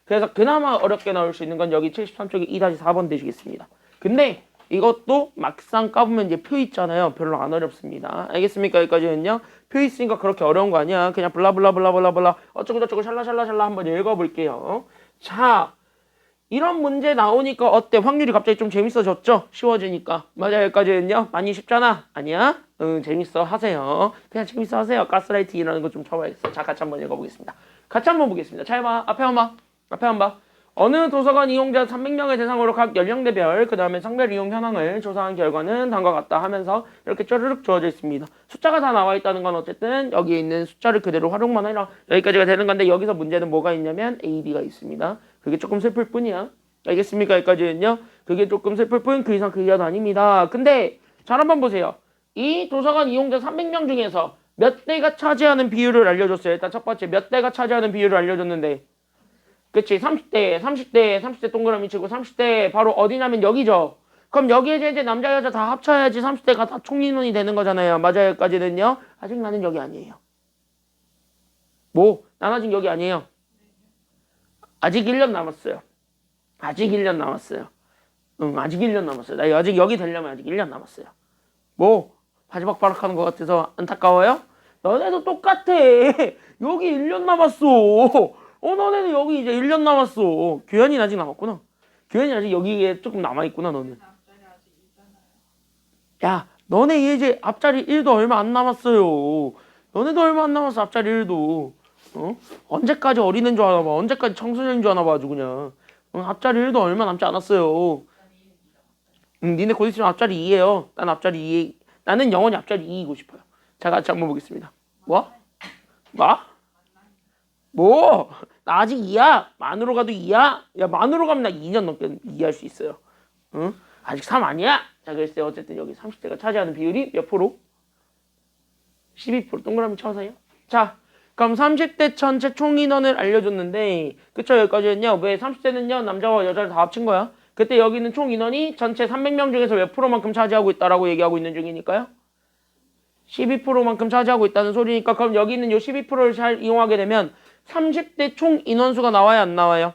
그래서 그나마 어렵게 나올 수 있는 건 여기 73쪽에 2-4번 되시겠습니다. 근데 이것도 막상 까보면 이제 표 있잖아요. 별로 안 어렵습니다. 알겠습니까? 여기까지는요. 표 있으니까 그렇게 어려운 거 아니야. 그냥 블라블라블라블라블라 어쩌고저쩌고 샬라샬라샬라 한번 읽어볼게요. 자, 이런 문제 나오니까 어때? 확률이 갑자기 좀 재밌어졌죠? 쉬워지니까. 맞아요. 여기까지는요. 많이 쉽잖아? 아니야? 응, 재밌어 하세요. 그냥 재밌어 하세요. 가스라이팅이라는 거 좀 쳐봐야겠어. 자, 같이 한번 읽어보겠습니다. 같이 한번 보겠습니다. 잘 봐. 앞에 한번 봐. 앞에 한번 봐. 어느 도서관 이용자 300명을 대상으로 각 연령대별 그 다음에 성별 이용 현황을 조사한 결과는 다음과 같다 하면서 이렇게 쪼르륵 주어져 있습니다. 숫자가 다 나와 있다는 건 어쨌든 여기에 있는 숫자를 그대로 활용만 해라. 여기까지가 되는 건데 여기서 문제는 뭐가 있냐면 A, B가 있습니다. 그게 조금 슬플 뿐이야. 알겠습니까? 여기까지는요. 그게 조금 슬플 뿐 그 이상 그 이하도 아닙니다. 근데 잘 한번 보세요. 이 도서관 이용자 300명 중에서 몇 대가 차지하는 비율을 알려줬어요. 일단 첫 번째 몇 대가 차지하는 비율을 알려줬는데 그치 30대 동그라미 치고 30대 바로 어디냐면 여기죠. 그럼 여기에 이제 남자 여자 다 합쳐야지 30대가 다 총인원이 되는 거잖아요. 맞아요. 여기까지는요. 아직 나는 여기 아니에요. 뭐? 난 아직 여기 아니에요. 아직 1년 남았어요. 아직 1년 남았어요. 응, 아직 1년 남았어요. 나 아직 여기 되려면 아직 1년 남았어요. 뭐? 바지박바락하는 것 같아서 안타까워요? 너네도 똑같아. 여기 1년 남았어. 너네는 여기 이제 1년 남았어. 규현이는 아직 남았구나. 규현이 아직 여기에 조금 남아있구나, 너는. 야, 너네 이제 앞자리 1도 얼마 안 남았어요. 너네도 얼마 안 남았어, 앞자리 1도. 언제까지 어린애인 줄 아나 봐. 언제까지 청소년인 줄 아나 봐, 아주 그냥. 앞자리 1도 얼마 남지 않았어요. 니네 곧 있으면 앞자리 2예요. 난 앞자리 2. 나는 영원히 앞자리 2이고 싶어요. 자, 같이 한번 보겠습니다. 뭐? 뭐? 뭐? 나 아직 2야? 만으로 가도 2야? 야, 만으로 가면 나 2년 넘게 2할 수 있어요. 응? 아직 3 아니야? 자, 글쎄 어쨌든 여기 30대가 차지하는 비율이 몇 프로? 12%. 동그라미 쳐서요. 자, 그럼 30대 전체 총 인원을 알려줬는데, 그쵸? 여기까지는요. 왜 30대는요 남자와 여자를 다 합친 거야? 그때 여기는 총 인원이 전체 300명 중에서 몇 프로만큼 차지하고 있다라고 얘기하고 있는 중이니까요. 12%만큼 차지하고 있다는 소리니까, 그럼 여기 있는 요 12%를 잘 이용하게 되면 30대 총 인원수가 나와야 안 나와요?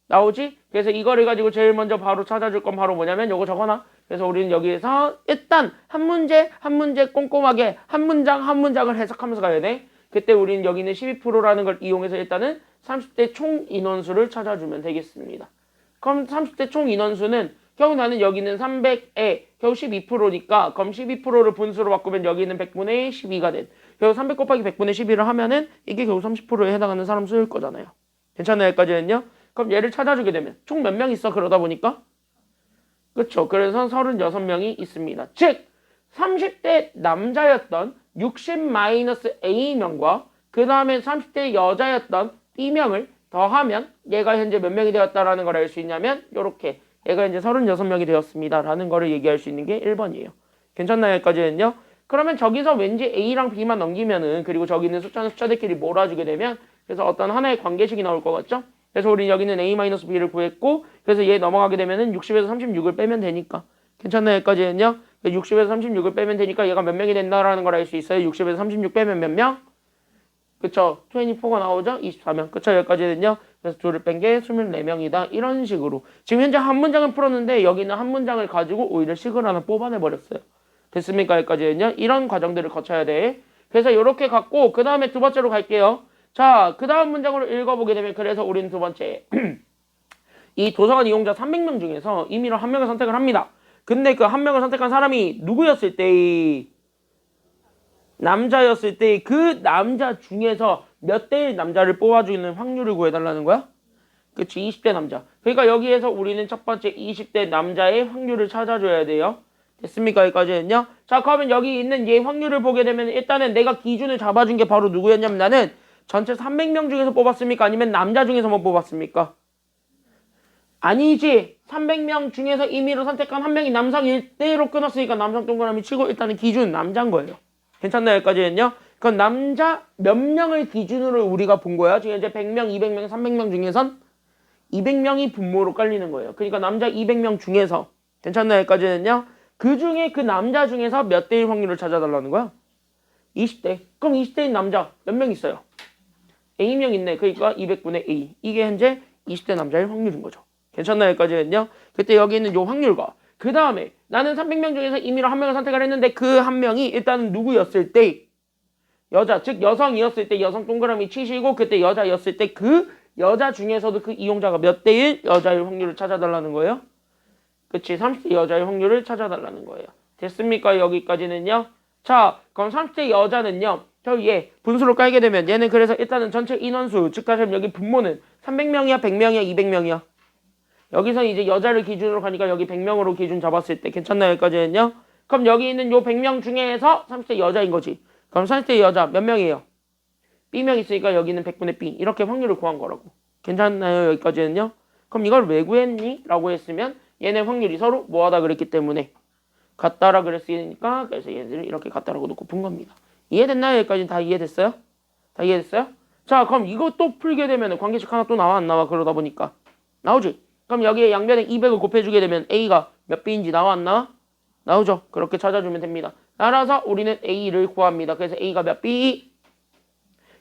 나오지? 그래서 이거를 가지고 제일 먼저 바로 찾아줄 건 바로 뭐냐면 요거 적어놔. 그래서 우리는 여기에서 일단 한 문제 한 문제 꼼꼼하게 한 문장 한 문장을 해석하면서 가야 돼. 그때 우리는 여기 있는 12%라는 걸 이용해서 일단은 30대 총 인원수를 찾아주면 되겠습니다. 그럼 30대 총 인원수는 겨우 나는 여기 있는 300에 겨우 12%니까 그럼 12%를 분수로 바꾸면 여기 있는 100분의 12가 된 겨우 300 곱하기 100분의 12를 하면은 이게 겨우 30%에 해당하는 사람 수일 거잖아요. 괜찮나요? 여기까지는요? 그럼 얘를 찾아주게 되면 총 몇 명 있어? 그러다 보니까 그쵸? 그래서 36명이 있습니다. 즉 30대 남자였던 60-A명과 그 다음에 30대 여자였던 B명을 더하면 얘가 현재 몇 명이 되었다라는 걸 알 수 있냐면 요렇게 얘가 이제 36명이 되었습니다 라는 거를 얘기할 수 있는 게 1번이에요. 괜찮나요? 여기까지는요? 그러면 저기서 왠지 A랑 B만 넘기면은 그리고 저기 있는 숫자는 숫자들끼리 몰아주게 되면 그래서 어떤 하나의 관계식이 나올 것 같죠? 그래서 우리 여기는 A-B를 구했고 그래서 얘 넘어가게 되면은 60에서 36을 빼면 되니까 괜찮나요? 여기까지는요? 60에서 36을 빼면 되니까 얘가 몇 명이 된다라는 걸 알 수 있어요. 60에서 36 빼면 몇 명? 그쵸? 24가 나오죠? 24명. 그쵸? 여기까지는요? 그래서 2를 뺀 게 24명이다. 이런 식으로. 지금 현재 한 문장을 풀었는데 여기는 한 문장을 가지고 오히려 식을 하나 뽑아내버렸어요. 됐습니까? 여기까지는요? 이런 과정들을 거쳐야 돼. 그래서 이렇게 갖고 그 다음에 두 번째로 갈게요. 자, 그 다음 문장으로 읽어보게 되면 그래서 우리는 두 번째 이 도서관 이용자 300명 중에서 임의로 한 명을 선택을 합니다. 근데 그 한 명을 선택한 사람이 누구였을 때 남자였을 때 그 남자 중에서 몇 대의 남자를 뽑아주는 확률을 구해달라는 거야? 그치, 20대 남자. 그러니까 여기에서 우리는 첫 번째 20대 남자의 확률을 찾아줘야 돼요. 됐습니까? 여기까지는요. 자, 그러면 여기 있는 얘 확률을 보게 되면 일단은 내가 기준을 잡아준 게 바로 누구였냐면 나는 전체 300명 중에서 뽑았습니까? 아니면 남자 중에서만 뽑았습니까? 아니지. 300명 중에서 임의로 선택한 한 명이 남성 1대로 끊었으니까 남성 동그라미 치고 일단은 기준 남자인 거예요. 괜찮나요? 여기까지는요. 그럼 남자 몇 명을 기준으로 우리가 본 거야? 지금 이제 100명, 200명, 300명 중에선 200명이 분모로 깔리는 거예요. 그러니까 남자 200명 중에서 괜찮나요? 여기까지는요. 그 중에 그 남자 중에서 몇 대일 확률을 찾아달라는 거야? 20대. 그럼 20대인 남자 몇 명 있어요? A명 있네. 그러니까 200분의 A. 이게 현재 20대 남자의 확률인 거죠. 괜찮나요? 여기까지는요. 그때 여기 있는 요 확률과 그 다음에 나는 300명 중에서 임의로 한 명을 선택을 했는데 그 한 명이 일단은 누구였을 때 여자, 즉 여성이었을 때 여성 동그라미 치시고 그때 여자였을 때 그 여자 중에서도 그 이용자가 몇 대일 여자의 확률을 찾아달라는 거예요? 그치, 30대 여자의 확률을 찾아달라는 거예요. 됐습니까? 여기까지는요. 자, 그럼 30대 여자는요. 저 얘 분수로 깔게 되면 얘는 그래서 일단은 전체 인원수 즉 다시 여기 분모는 300명이야 100명이야 200명이야. 여기서 이제 여자를 기준으로 가니까 여기 100명으로 기준 잡았을 때 괜찮나요? 여기까지는요. 그럼 여기 있는 요 100명 중에서 30대 여자인 거지. 그럼 30대 여자 몇 명이에요? B명 있으니까 여기는 100분의 B. 이렇게 확률을 구한 거라고. 괜찮나요? 여기까지는요. 그럼 이걸 왜 구했니? 라고 했으면 얘네 확률이 서로 뭐하다 그랬기 때문에 같다라 그랬으니까 그래서 얘들을 이렇게 같다라고 놓고 푼 겁니다. 이해됐나요? 여기까지 다 이해됐어요? 다 이해됐어요? 자, 그럼 이거 또 풀게 되면 관계식 하나 또 나와 안 나와? 그러다 보니까 나오지? 그럼 여기에 양변에 200을 곱해주게 되면 A가 몇 B인지 나와 안 나와? 나오죠? 그렇게 찾아주면 됩니다. 따라서 우리는 A를 구합니다. 그래서 A가 몇 B?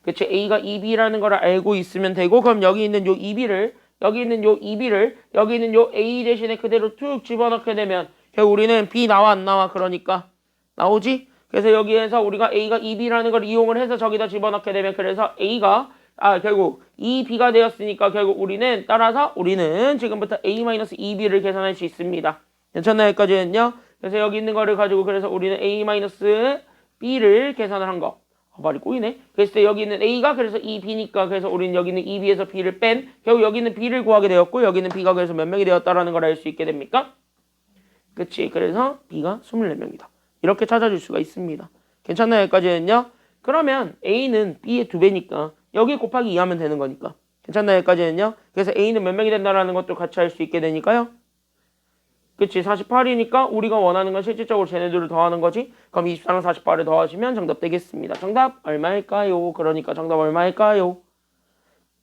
그치? A가 2B라는 걸 알고 있으면 되고 그럼 여기 있는 요 2B를 여기 있는 요 2B를 여기 있는 요 A 대신에 그대로 툭 집어넣게 되면 결국 우리는 B 나와 안 나와? 그러니까 나오지? 그래서 여기에서 우리가 A가 2B라는 걸 이용을 해서 저기다 집어넣게 되면 그래서 A가 결국 2B가 되었으니까 결국 우리는 따라서 우리는 지금부터 A-2B를 계산할 수 있습니다. 괜찮나요? 여기까지는요. 그래서 여기 있는 거를 가지고 그래서 우리는 A-B를 계산을 한 거. 말이 꼬이네. 그래서 여기 있는 A가 그래서 2B니까 그래서 우리는 여기 있는 2B에서 B를 뺀 결국 여기 있는 B를 구하게 되었고 여기는 B가 그래서 몇 명이 되었다라는 걸 알 수 있게 됩니까? 그치. 그래서 B가 24명이다. 이렇게 찾아줄 수가 있습니다. 괜찮나요? 여기까지는요? 그러면 A는 B의 2배니까 여기 곱하기 2 하면 되는 거니까. 괜찮나요? 여기까지는요? 그래서 A는 몇 명이 된다라는 것도 같이 할 수 있게 되니까요. 그치, 48이니까 우리가 원하는 건 실질적으로 쟤네들을 더하는 거지. 그럼 24랑 48을 더하시면 정답 되겠습니다. 정답 얼마일까요? 그러니까 정답 얼마일까요?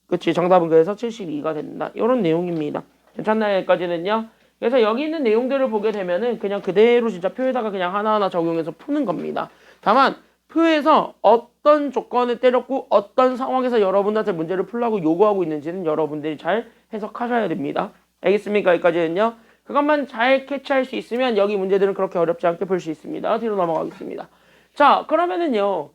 그치, 정답은 그래서 72가 된다. 이런 내용입니다. 괜찮나요? 여기까지는요? 그래서 여기 있는 내용들을 보게 되면은 그냥 그대로 진짜 표에다가 그냥 하나하나 적용해서 푸는 겁니다. 다만 표에서 어떤 조건을 때렸고 어떤 상황에서 여러분들한테 문제를 풀라고 요구하고 있는지는 여러분들이 잘 해석하셔야 됩니다. 알겠습니까? 여기까지는요. 그것만 잘 캐치할 수 있으면 여기 문제들은 그렇게 어렵지 않게 풀 수 있습니다. 뒤로 넘어가겠습니다. 자, 그러면은요.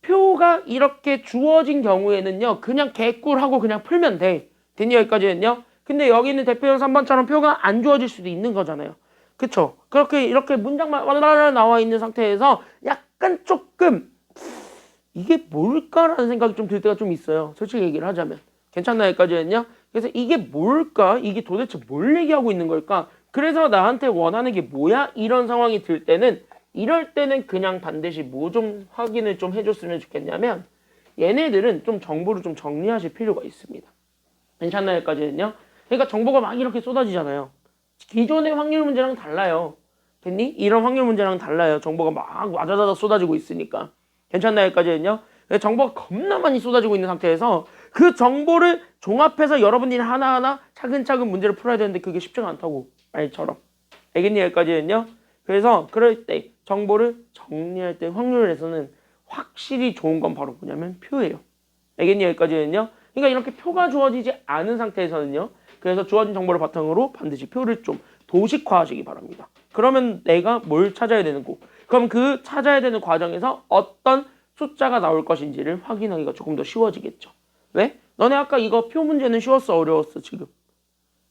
표가 이렇게 주어진 경우에는요. 그냥 개꿀하고 그냥 풀면 돼. 됐니? 여기까지는요. 근데 여기 있는 대표형 3번처럼 표가 안 주어질 수도 있는 거잖아요. 그쵸? 그렇게 이렇게 문장만 왈라라 나와 있는 상태에서 약간 조금 이게 뭘까라는 생각이 좀 들 때가 좀 있어요. 솔직히 얘기를 하자면. 괜찮나요? 여기까지는요. 그래서 이게 뭘까? 이게 도대체 뭘 얘기하고 있는 걸까? 그래서 나한테 원하는 게 뭐야? 이런 상황이 들 때는 이럴 때는 그냥 반드시 뭐 좀 확인을 좀 해줬으면 좋겠냐면 얘네들은 좀 정보를 좀 정리하실 필요가 있습니다. 괜찮나요? 여기까지는요. 그러니까 정보가 막 이렇게 쏟아지잖아요. 기존의 확률 문제랑 달라요. 됐니? 이런 확률 문제랑 달라요. 정보가 막 와자자자 쏟아지고 있으니까. 괜찮나요? 여기까지는요. 정보가 겁나 많이 쏟아지고 있는 상태에서 그 정보를 종합해서 여러분들이 하나하나 차근차근 문제를 풀어야 되는데 그게 쉽지가 않다고. 말처럼. 알겠니? 여기까지는요. 그래서 그럴 때 정보를 정리할 때 확률에서는 확실히 좋은 건 바로 뭐냐면 표예요. 알겠니? 여기까지는요. 그러니까 이렇게 표가 주어지지 않은 상태에서는요. 그래서 주어진 정보를 바탕으로 반드시 표를 좀 도식화하시기 바랍니다. 그러면 내가 뭘 찾아야 되는 거? 그럼 그 찾아야 되는 과정에서 어떤 숫자가 나올 것인지를 확인하기가 조금 더 쉬워지겠죠. 왜? 너네 아까 이거 표 문제는 쉬웠어? 어려웠어? 지금?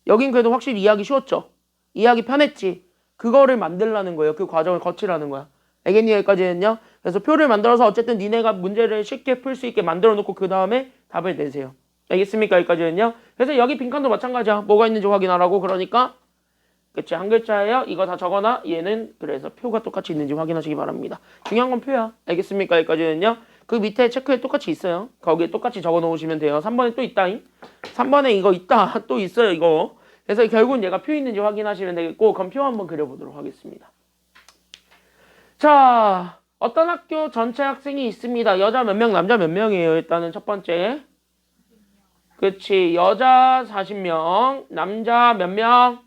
여긴 그래도 확실히 이해하기 쉬웠죠? 이해하기 편했지? 그거를 만들라는 거예요. 그 과정을 거치라는 거야. 알겠니? 여기까지는요. 그래서 표를 만들어서 어쨌든 니네가 문제를 쉽게 풀 수 있게 만들어 놓고 그 다음에 답을 내세요. 알겠습니까? 여기까지는요. 그래서 여기 빈칸도 마찬가지야. 뭐가 있는지 확인하라고. 그러니까 그치, 한 글자예요. 이거 다 적어놔. 얘는 그래서 표가 똑같이 있는지 확인하시기 바랍니다. 중요한 건 표야. 알겠습니까? 여기까지는요. 그 밑에 체크에 똑같이 있어요. 거기에 똑같이 적어 놓으시면 돼요. 3번에 또 있다잉. 3번에 이거 있다. 또 있어요. 이거. 그래서 결국은 얘가 표 있는지 확인하시면 되겠고 그럼 표 한번 그려보도록 하겠습니다. 자, 어떤 학교 전체 학생이 있습니다. 여자 몇 명, 남자 몇 명이에요? 일단은 첫 번째. 그치, 여자 40명, 남자 몇 명?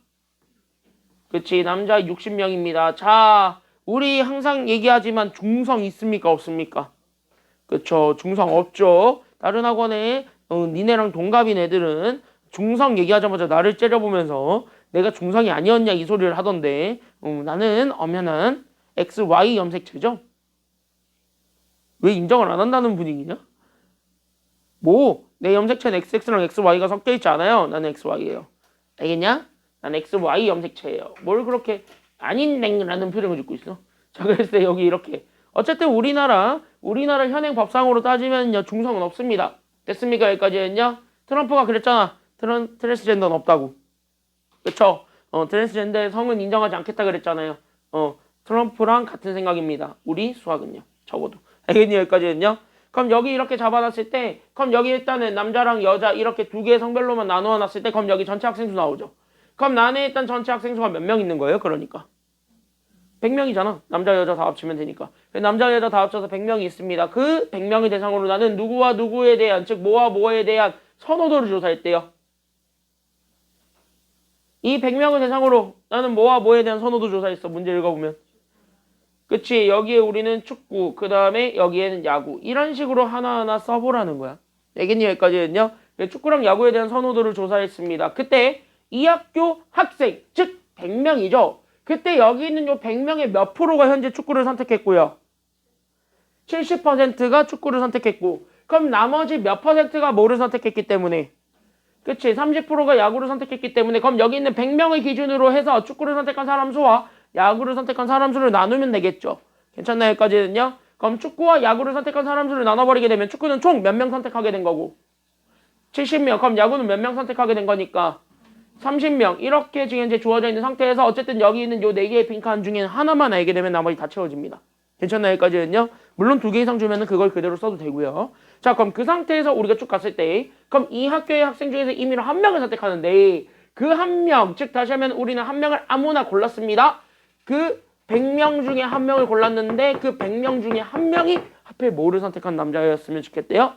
그치, 남자 60명입니다. 자, 우리 항상 얘기하지만 중성 있습니까? 없습니까? 그쵸, 중성 없죠. 다른 학원에 니네랑 동갑인 애들은 중성 얘기하자마자 나를 째려보면서 내가 중성이 아니었냐 이 소리를 하던데 나는 엄연한 XY 염색체죠. 왜 인정을 안 한다는 분위기냐? 뭐, 내 염색체는 XX랑 XY가 섞여 있지 않아요. 나는 XY예요. 알겠냐? 나는 XY 염색체예요. 뭘 그렇게 아닌랭라는 표정을 짓고 있어. 자, 그래서 여기 이렇게 어쨌든 우리나라 현행 법상으로 따지면 중성은 없습니다. 됐습니까? 여기까지는요. 트럼프가 그랬잖아. 트랜스젠더는 없다고. 그쵸? 트랜스젠더의 성은 인정하지 않겠다 그랬잖아요. 트럼프랑 같은 생각입니다. 우리 수학은요. 적어도. 알겠니? 여기까지는요. 그럼 여기 이렇게 잡아놨을 때 그럼 여기 일단은 남자랑 여자 이렇게 두 개의 성별로만 나누어 놨을 때 그럼 여기 전체 학생 수 나오죠. 그럼 나는 일단 전체 학생 수가 몇 명 있는 거예요? 그러니까 100명이잖아. 남자 여자 다 합치면 되니까. 남자 여자 다 합쳐서 100명이 있습니다. 그 100명의 대상으로 나는 누구와 누구에 대한 즉 뭐와 뭐에 대한 선호도를 조사했대요. 이 100명을 대상으로 나는 뭐와 뭐에 대한 선호도 조사했어. 문제 읽어보면. 그치, 여기에 우리는 축구, 그 다음에 여기에는 야구 이런 식으로 하나하나 써보라는 거야. 알겠니? 여기까지는요. 축구랑 야구에 대한 선호도를 조사했습니다. 그때 이 학교 학생 즉 100명이죠. 그때 여기 있는 요 100명의 몇 프로가 현재 축구를 선택했고요. 70%가 축구를 선택했고 그럼 나머지 몇 퍼센트가 뭐를 선택했기 때문에 그치, 30%가 야구를 선택했기 때문에 그럼 여기 있는 100명을 기준으로 해서 축구를 선택한 사람 수와 야구를 선택한 사람 수를 나누면 되겠죠. 괜찮나요? 여기까지는요. 그럼 축구와 야구를 선택한 사람 수를 나눠버리게 되면 축구는 총 몇 명 선택하게 된 거고 70명. 그럼 야구는 몇 명 선택하게 된 거니까 30명. 이렇게 지금 이제 주어져 있는 상태에서 어쨌든 여기 있는 요 4개의 빈칸 중에 하나만 알게 되면 나머지 다 채워집니다. 괜찮나요? 여기까지는요. 물론 2개 이상 주면은 그걸 그대로 써도 되고요. 자, 그럼 그 상태에서 우리가 쭉 갔을 때 그럼 이 학교의 학생 중에서 임의로 한 명을 선택하는데 그 한 명, 즉 다시 하면 우리는 한 명을 아무나 골랐습니다. 그 100명 중에 한 명을 골랐는데 그 100명 중에 한 명이 하필 뭐를 선택한 남자였으면 좋겠대요?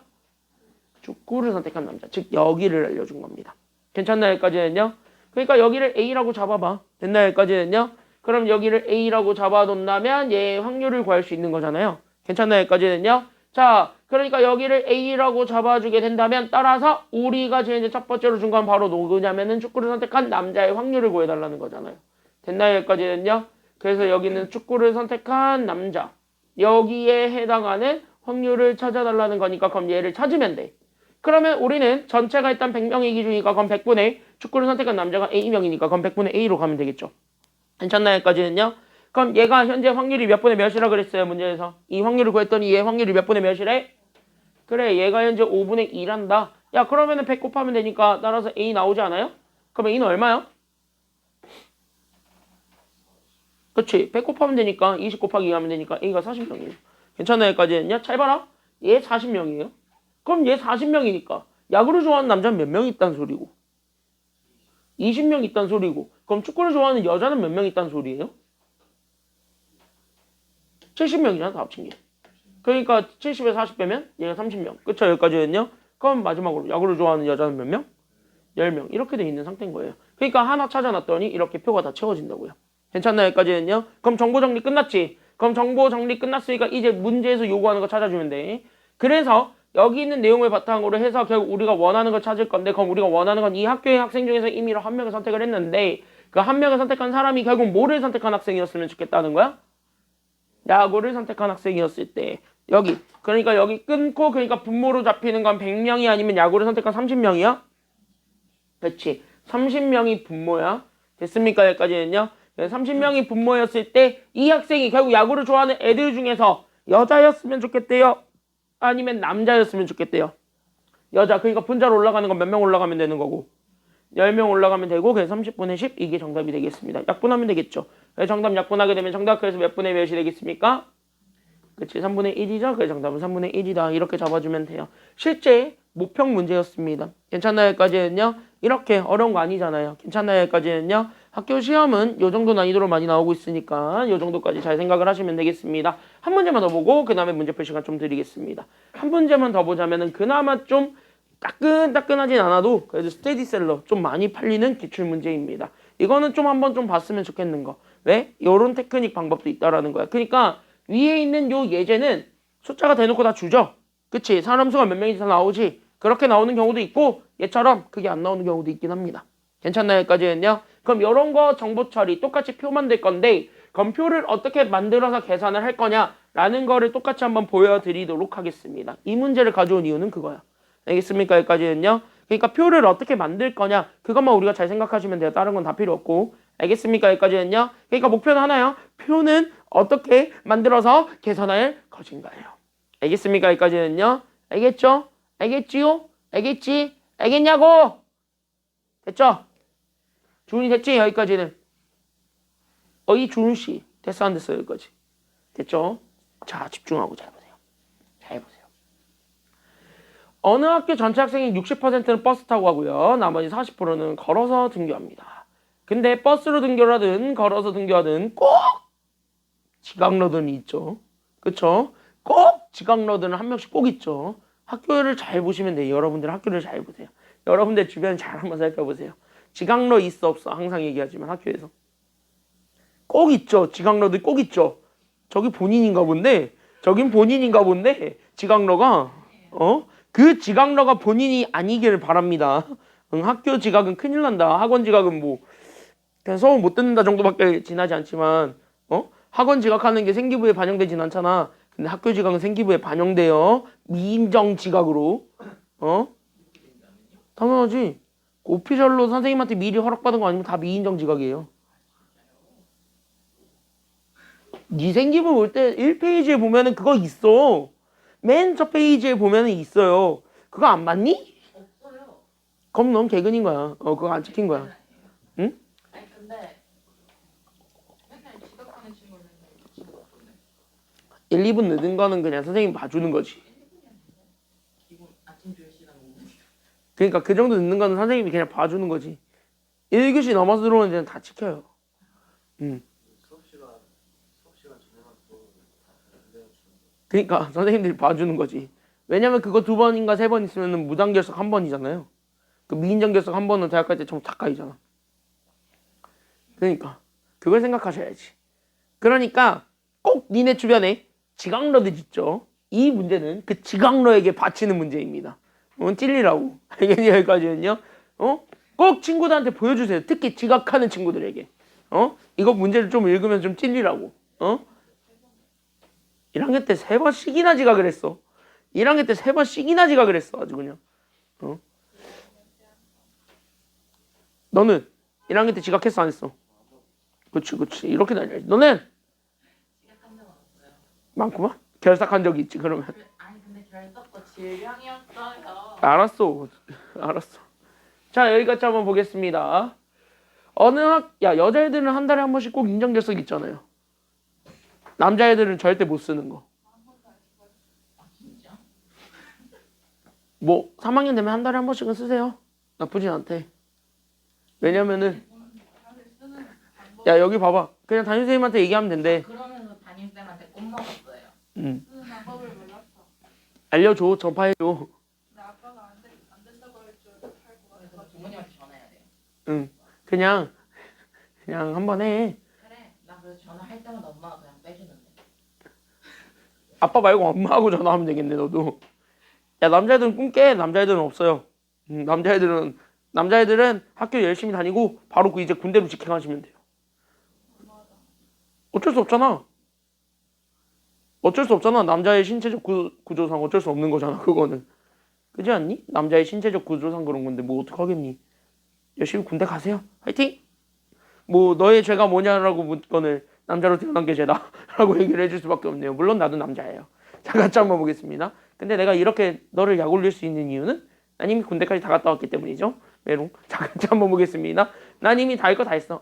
축구를 선택한 남자. 즉 여기를 알려준 겁니다. 괜찮나요? 여기까지는요. 그러니까 여기를 A라고 잡아봐. 됐나요? 여기까지는요. 그럼 여기를 A라고 잡아놓는다면 얘의 확률을 구할 수 있는 거잖아요. 괜찮나요? 여기까지는요. 자, 그러니까 여기를 A라고 잡아주게 된다면 따라서 우리가 이제 첫 번째로 준 건 바로 누구냐면은 축구를 선택한 남자의 확률을 구해달라는 거잖아요. 됐나요? 여기까지는요. 그래서 여기는 축구를 선택한 남자. 여기에 해당하는 확률을 찾아달라는 거니까 그럼 얘를 찾으면 돼. 그러면 우리는 전체가 일단 100명의 기준이니까 그럼 100분의 축구를 선택한 남자가 A명이니까 그럼 100분의 A로 가면 되겠죠. 괜찮나요? 여기까지는요. 그럼 얘가 현재 확률이 몇 분의 몇이라 그랬어요, 문제에서. 이 확률을 구했더니 얘 확률이 몇 분의 몇이래? 그래, 얘가 현재 5분의 2란다. 야, 그러면은 100 곱하면 되니까 따라서 A 나오지 않아요? 그럼 A는 얼마야? 그치, 100 곱하면 되니까 20 곱하기 2 하면 되니까 A가 40명이에요. 괜찮나요? 여기까지는요. 잘 봐라. 얘 40명이에요. 그럼 얘 40명이니까 야구를 좋아하는 남자는 몇 명 있다는 소리고 20명 있다는 소리고 그럼 축구를 좋아하는 여자는 몇 명 있다는 소리예요? 70명이잖아, 다 합친 게. 그러니까 70에 40 빼면 얘가 30명. 그쵸? 여기까지는요. 그럼 마지막으로 야구를 좋아하는 여자는 몇 명? 10명. 이렇게 돼 있는 상태인 거예요. 그러니까 하나 찾아놨더니 이렇게 표가 다 채워진다고요. 괜찮나요? 여기까지는요. 그럼 정보 정리 끝났지? 그럼 정보 정리 끝났으니까 이제 문제에서 요구하는 거 찾아주면 돼. 그래서 여기 있는 내용을 바탕으로 해서 결국 우리가 원하는 걸 찾을 건데 그럼 우리가 원하는 건 이 학교의 학생 중에서 임의로 한 명을 선택을 했는데 그 한 명을 선택한 사람이 결국 뭐를 선택한 학생이었으면 좋겠다는 거야? 야구를 선택한 학생이었을 때 여기 그러니까 여기 끊고 그러니까 분모로 잡히는 건 100명이 아니면 야구를 선택한 30명이야? 그렇지. 30명이 분모야. 됐습니까? 여기까지는요. 30명이 분모였을 때 이 학생이 결국 야구를 좋아하는 애들 중에서 여자였으면 좋겠대요. 아니면 남자였으면 좋겠대요. 여자. 그러니까 분자로 올라가는 건 몇 명 올라가면 되는 거고 10명 올라가면 되고 그래서 30분의 10 이게 정답이 되겠습니다. 약분하면 되겠죠. 정답 약분하게 되면 정답 그래서 몇 분의 몇이 되겠습니까? 그치 3분의 1이죠. 그래서 정답은 3분의 1이다. 이렇게 잡아주면 돼요. 실제 모평 문제였습니다. 괜찮나요? 여기까지는요. 이렇게 어려운 거 아니잖아요. 괜찮나요? 여기까지는요. 학교 시험은 요 정도 난이도로 많이 나오고 있으니까 요 정도까지 잘 생각을 하시면 되겠습니다. 한 문제만 더 보고 그 다음에 문제풀 시간 좀 드리겠습니다. 한 문제만 더 보자면은 그나마 좀 따끈따끈하진 않아도 그래도 스테디셀러 좀 많이 팔리는 기출문제입니다. 이거는 좀 한번 좀 봤으면 좋겠는 거. 왜? 요런 테크닉 방법도 있다라는 거야. 그러니까 위에 있는 요 예제는 숫자가 대놓고 다 주죠. 그치? 사람 수가 몇 명이 다 나오지. 그렇게 나오는 경우도 있고 얘처럼 그게 안 나오는 경우도 있긴 합니다. 괜찮나요? 여기까지는요? 그럼 요런 거 정보 처리 똑같이 표 만들 건데 그럼 표를 어떻게 만들어서 계산을 할 거냐라는 거를 똑같이 한번 보여드리도록 하겠습니다. 이 문제를 가져온 이유는 그거야. 알겠습니까? 여기까지는요. 그러니까 표를 어떻게 만들 거냐 그것만 우리가 잘 생각하시면 돼요. 다른 건 다 필요 없고. 알겠습니까? 여기까지는요. 그러니까 목표는 하나요. 표는 어떻게 만들어서 계산할 것인가요. 알겠습니까? 여기까지는요. 알겠죠? 알겠지요? 알겠지? 알겠냐고? 됐죠? 주은이 됐지? 여기까지는. 이 주은씨 됐어 안 됐어? 여기까지. 됐죠? 자, 집중하고 잘 보세요. 잘 보세요. 어느 학교 전체 학생의 60%는 버스 타고 가고요. 나머지 40%는 걸어서 등교합니다. 근데 버스로 등교하든 걸어서 등교하든 꼭 지각러든이 있죠. 그쵸? 꼭 지각러든은 한 명씩 꼭 있죠. 학교를 잘 보시면 돼요. 여러분들 학교를 잘 보세요. 여러분들 주변 잘 한번 살펴보세요. 지각러 있어 없어 항상 얘기하지만 학교에서 꼭 있죠. 지각러들 꼭 있죠. 저기 본인인가 본데 저긴 본인인가 본데 지각러가 그 지각러가 본인이 아니길 바랍니다. 학교 지각은 큰일 난다. 학원 지각은 뭐 그냥 수업 못 듣는다 정도밖에 지나지 않지만 학원 지각하는 게 생기부에 반영되진 않잖아. 근데 학교 지각은 생기부에 반영돼요. 미인정 지각으로. 당연하지. 오피셜로 선생님한테 미리 허락받은 거 아니면 다 미인정 지각이에요. 네 생기부 볼 때 1페이지에 보면은 그거 있어. 맨 첫 페이지에 보면은 있어요. 그거 안 봤니? 없어요. 그럼 넌 개근인 거야. 그거 안 찍힌 거야. 응? 아니 근데 맨날 지각하는 친구는 지금 없던데. 1, 2분 늦은 거는 그냥 선생님 봐주는 거지. 기본 아침 조회 시간 5분. 그러니까 그 정도 늦는 거는 선생님이 그냥 봐주는 거지. 1교시 넘어서 들어오는 데는 다 지켜요. 수업 시간 전에만 또안 되는 중. 그러니까 선생님들이 봐주는 거지. 왜냐면 그거 2번인가 3번 있으면 무단결석 1번이잖아요. 그 미인정결석 1번은 대학 갈 때 전부 다 까이잖아. 그러니까 그걸 생각하셔야지. 그러니까 꼭 니네 주변에 지각러들 있죠. 이 문제는 그 지각러에게 바치는 문제입니다. 찔리라고. 알겠니? 여기까지는요. 꼭 친구들한테 보여주세요. 특히 지각하는 친구들에게. 이거 문제를 좀 읽으면 좀 찔리라고. 1학년 때 3번씩이나 지각을 했어. 1학년 때 3번씩이나 지각을 했어. 아주 그냥. 너는 1학년 때 지각했어 안 했어? 그치. 이렇게 다녀야지. 너는? 시작한 적은 없어요. 많구만. 결석한 적이 있지 그러면. 아니 근데 결석도 질량이었어요. 알았어. 자 여기까지 한번 보겠습니다. 여자애들은 한 달에 한 번씩 꼭 인정결석 있잖아요. 남자애들은 절대 못 쓰는 거. 아 진짜? 뭐 3학년 되면 한 달에 한 번씩은 쓰세요. 나쁘진 않대. 왜냐면은 여기 봐봐. 그냥 담임선생님한테 얘기하면 된대. 그러면서 담임쌤한테 꼽먹었어요. 방법을 몰랐어. 알려줘. 전파해줘. 근데 아빠가 안 된다고 할 줄 알고 그래서 부모님한테 전화해야 돼요. 그냥 한번 해. 그래. 나 그래서 전화할 때마다 엄마가 그냥 빼주는데. 아빠 말고 엄마하고 전화하면 되겠네 너도. 남자애들은 꿈 깨. 남자애들은 없어요. 남자애들은 학교 열심히 다니고 바로 이제 군대로 직행하시면 돼요. 어쩔 수 없잖아. 남자의 신체적 구조상 어쩔 수 없는 거잖아 그거는. 그렇지 않니? 남자의 신체적 구조상 그런 건데 뭐 어떡하겠니. 열심히 군대 가세요. 화이팅! 뭐 너의 죄가 뭐냐라고 묻거늘 남자로 태어난 게 죄다 라고 얘기를 해줄 수밖에 없네요. 물론 나도 남자예요. 자 같이 한번 보겠습니다. 근데 내가 이렇게 너를 약 올릴 수 있는 이유는 난 이미 군대까지 다 갔다 왔기 때문이죠. 메롱. 자 같이 한번 보겠습니다. 난 이미 다 할 거 다 했어.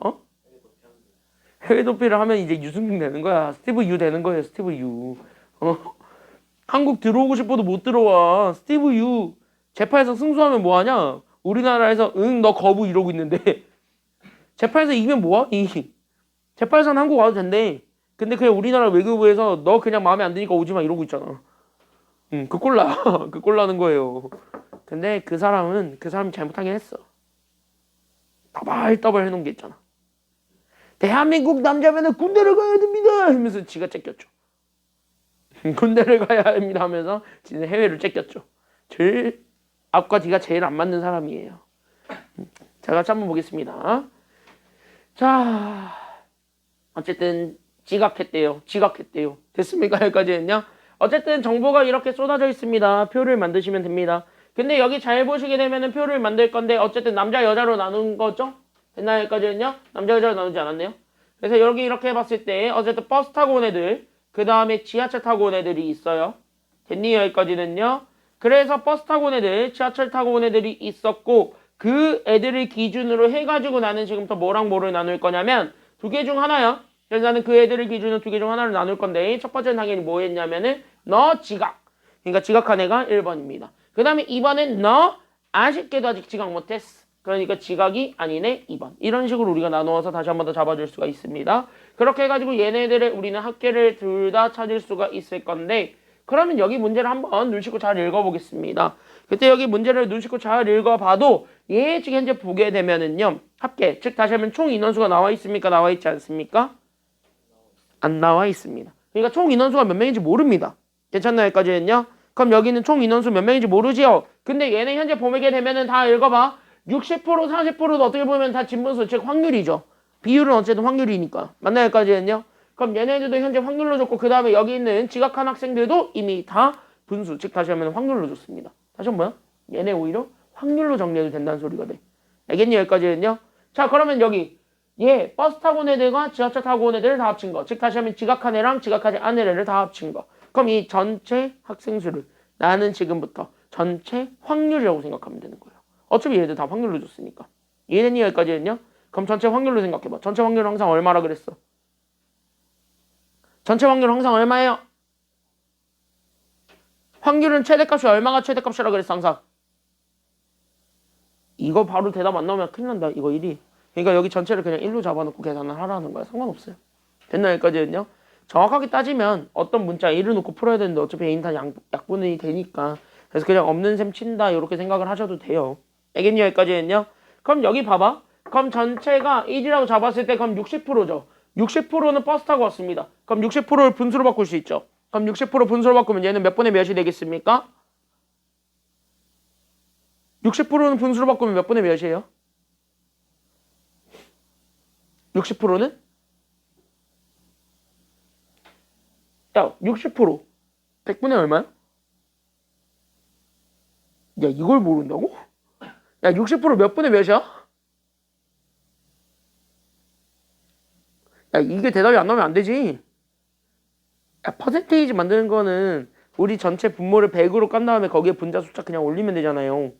해외 도피를 하면 이제 유승민 되는 거야. 스티브 유 되는 거예요. 스티브 유. 한국 들어오고 싶어도 못 들어와. 스티브 유. 재판에서 승소하면 뭐하냐? 우리나라에서 너 거부 이러고 있는데 재판에서 이기면 뭐하니? 재판에서는 한국 와도 된대. 근데 그냥 우리나라 외교부에서 너 그냥 마음에 안 드니까 오지 마 이러고 있잖아. 그 꼴나. 그 꼴나는 거예요. 근데 그 사람이 잘못하긴 했어. 떠벌떠벌 해놓은 게 있잖아. 대한민국 남자면은 군대를 가야 됩니다 하면서 지가 째꼈죠. 군대를 가야 합니다 하면서 지는 해외를 째꼈죠. 제일 앞과 뒤가 제일 안 맞는 사람이에요. 자 같이 한번 보겠습니다. 자 어쨌든 지각했대요. 됐습니까? 여기까지 했냐? 어쨌든 정보가 이렇게 쏟아져 있습니다. 표를 만드시면 됩니다. 근데 여기 잘 보시게 되면은 표를 만들 건데 어쨌든 남자 여자로 나눈 거죠? 됐나요? 여기까지는요? 남자 여자로 나누지 않았네요. 그래서 여기 이렇게 봤을 때 어쨌든 버스 타고 온 애들 그 다음에 지하철 타고 온 애들이 있어요. 됐니? 여기까지는요. 그래서 버스 타고 온 애들 지하철 타고 온 애들이 있었고 그 애들을 기준으로 해가지고 나는 지금부터 뭐랑 뭐를 나눌 거냐면 2개 중 하나야. 그래서 나는 그 애들을 기준으로 2개 중 하나를 나눌 건데 첫 번째는 당연히 뭐 했냐면은 너 지각. 그러니까 지각한 애가 1번입니다. 그 다음에 2번은 너 아쉽게도 아직 지각 못했어. 그러니까 지각이 아니네 2번. 이런 식으로 우리가 나누어서 다시 한 번 더 잡아줄 수가 있습니다. 그렇게 해가지고 얘네들의 우리는 합계를 둘 다 찾을 수가 있을 건데 그러면 여기 문제를 한번 눈 씻고 잘 읽어보겠습니다. 그때 여기 문제를 눈 씻고 잘 읽어봐도 얘 지금 현재 보게 되면은요. 합계, 즉 다시 하면 총 인원수가 나와 있습니까? 나와 있지 않습니까? 안 나와 있습니다. 그러니까 총 인원수가 몇 명인지 모릅니다. 괜찮나요? 여기까지는요? 그럼 여기는 총 인원수 몇 명인지 모르지요? 근데 얘네 현재 보게 되면은 다 읽어봐. 60% 40%도 어떻게 보면 다 진분수, 즉 확률이죠. 비율은 어쨌든 확률이니까. 맞나요? 여기까지는요? 그럼 얘네들도 현재 확률로 줬고 그 다음에 여기 있는 지각한 학생들도 이미 다 분수, 즉 다시 하면 확률로 줬습니다. 다시 한번 얘네 오히려 확률로 정리해도 된다는 소리가 돼. 알겠니? 여기까지는요? 자 그러면 여기 얘 버스 타고 온 애들과 지하철 타고 온 애들을 다 합친 거, 즉 다시 하면 지각한 애랑 지각하지 않은 애를 다 합친 거. 그럼 이 전체 학생 수를 나는 지금부터 전체 확률이라고 생각하면 되는 거예요. 어차피 얘들 다 확률로 줬으니까. 이해됐니? 여기까지는요? 그럼 전체 확률로 생각해봐. 전체 확률은 항상 얼마라 그랬어? 전체 확률은 항상 얼마예요? 확률은 최대값이 얼마가 최대값이라 그랬어 항상. 이거 바로 대답 안 나오면 큰일 난다. 이거 1이. 그러니까 여기 전체를 그냥 1로 잡아놓고 계산을 하라는 거야. 상관없어요. 됐나 여기까지는요? 정확하게 따지면 어떤 문자 1을 놓고 풀어야 되는데 어차피 A는 다 약분이 되니까 그래서 그냥 없는 셈 친다 이렇게 생각을 하셔도 돼요. 알겠니 여기까지는요? 그럼 여기 봐봐. 그럼 전체가 1이라고 잡았을 때 그럼 60%죠. 60%는 버스 타고 왔습니다. 그럼 60%를 분수로 바꿀 수 있죠. 그럼 60% 분수로 바꾸면 얘는 몇 분의 몇이 되겠습니까? 60%는 분수로 바꾸면 몇 분의 몇이에요? 60%는? 야, 60%. 100분의 얼마야? 야, 이걸 모른다고? 야, 60%몇 분의 몇이야? 야, 이게 대답이 안 나오면 안 되지. 야, 퍼센테이지 만드는 거는 우리 전체 분모를 100으로 깐 다음에 거기에 분자 숫자 그냥 올리면 되잖아요.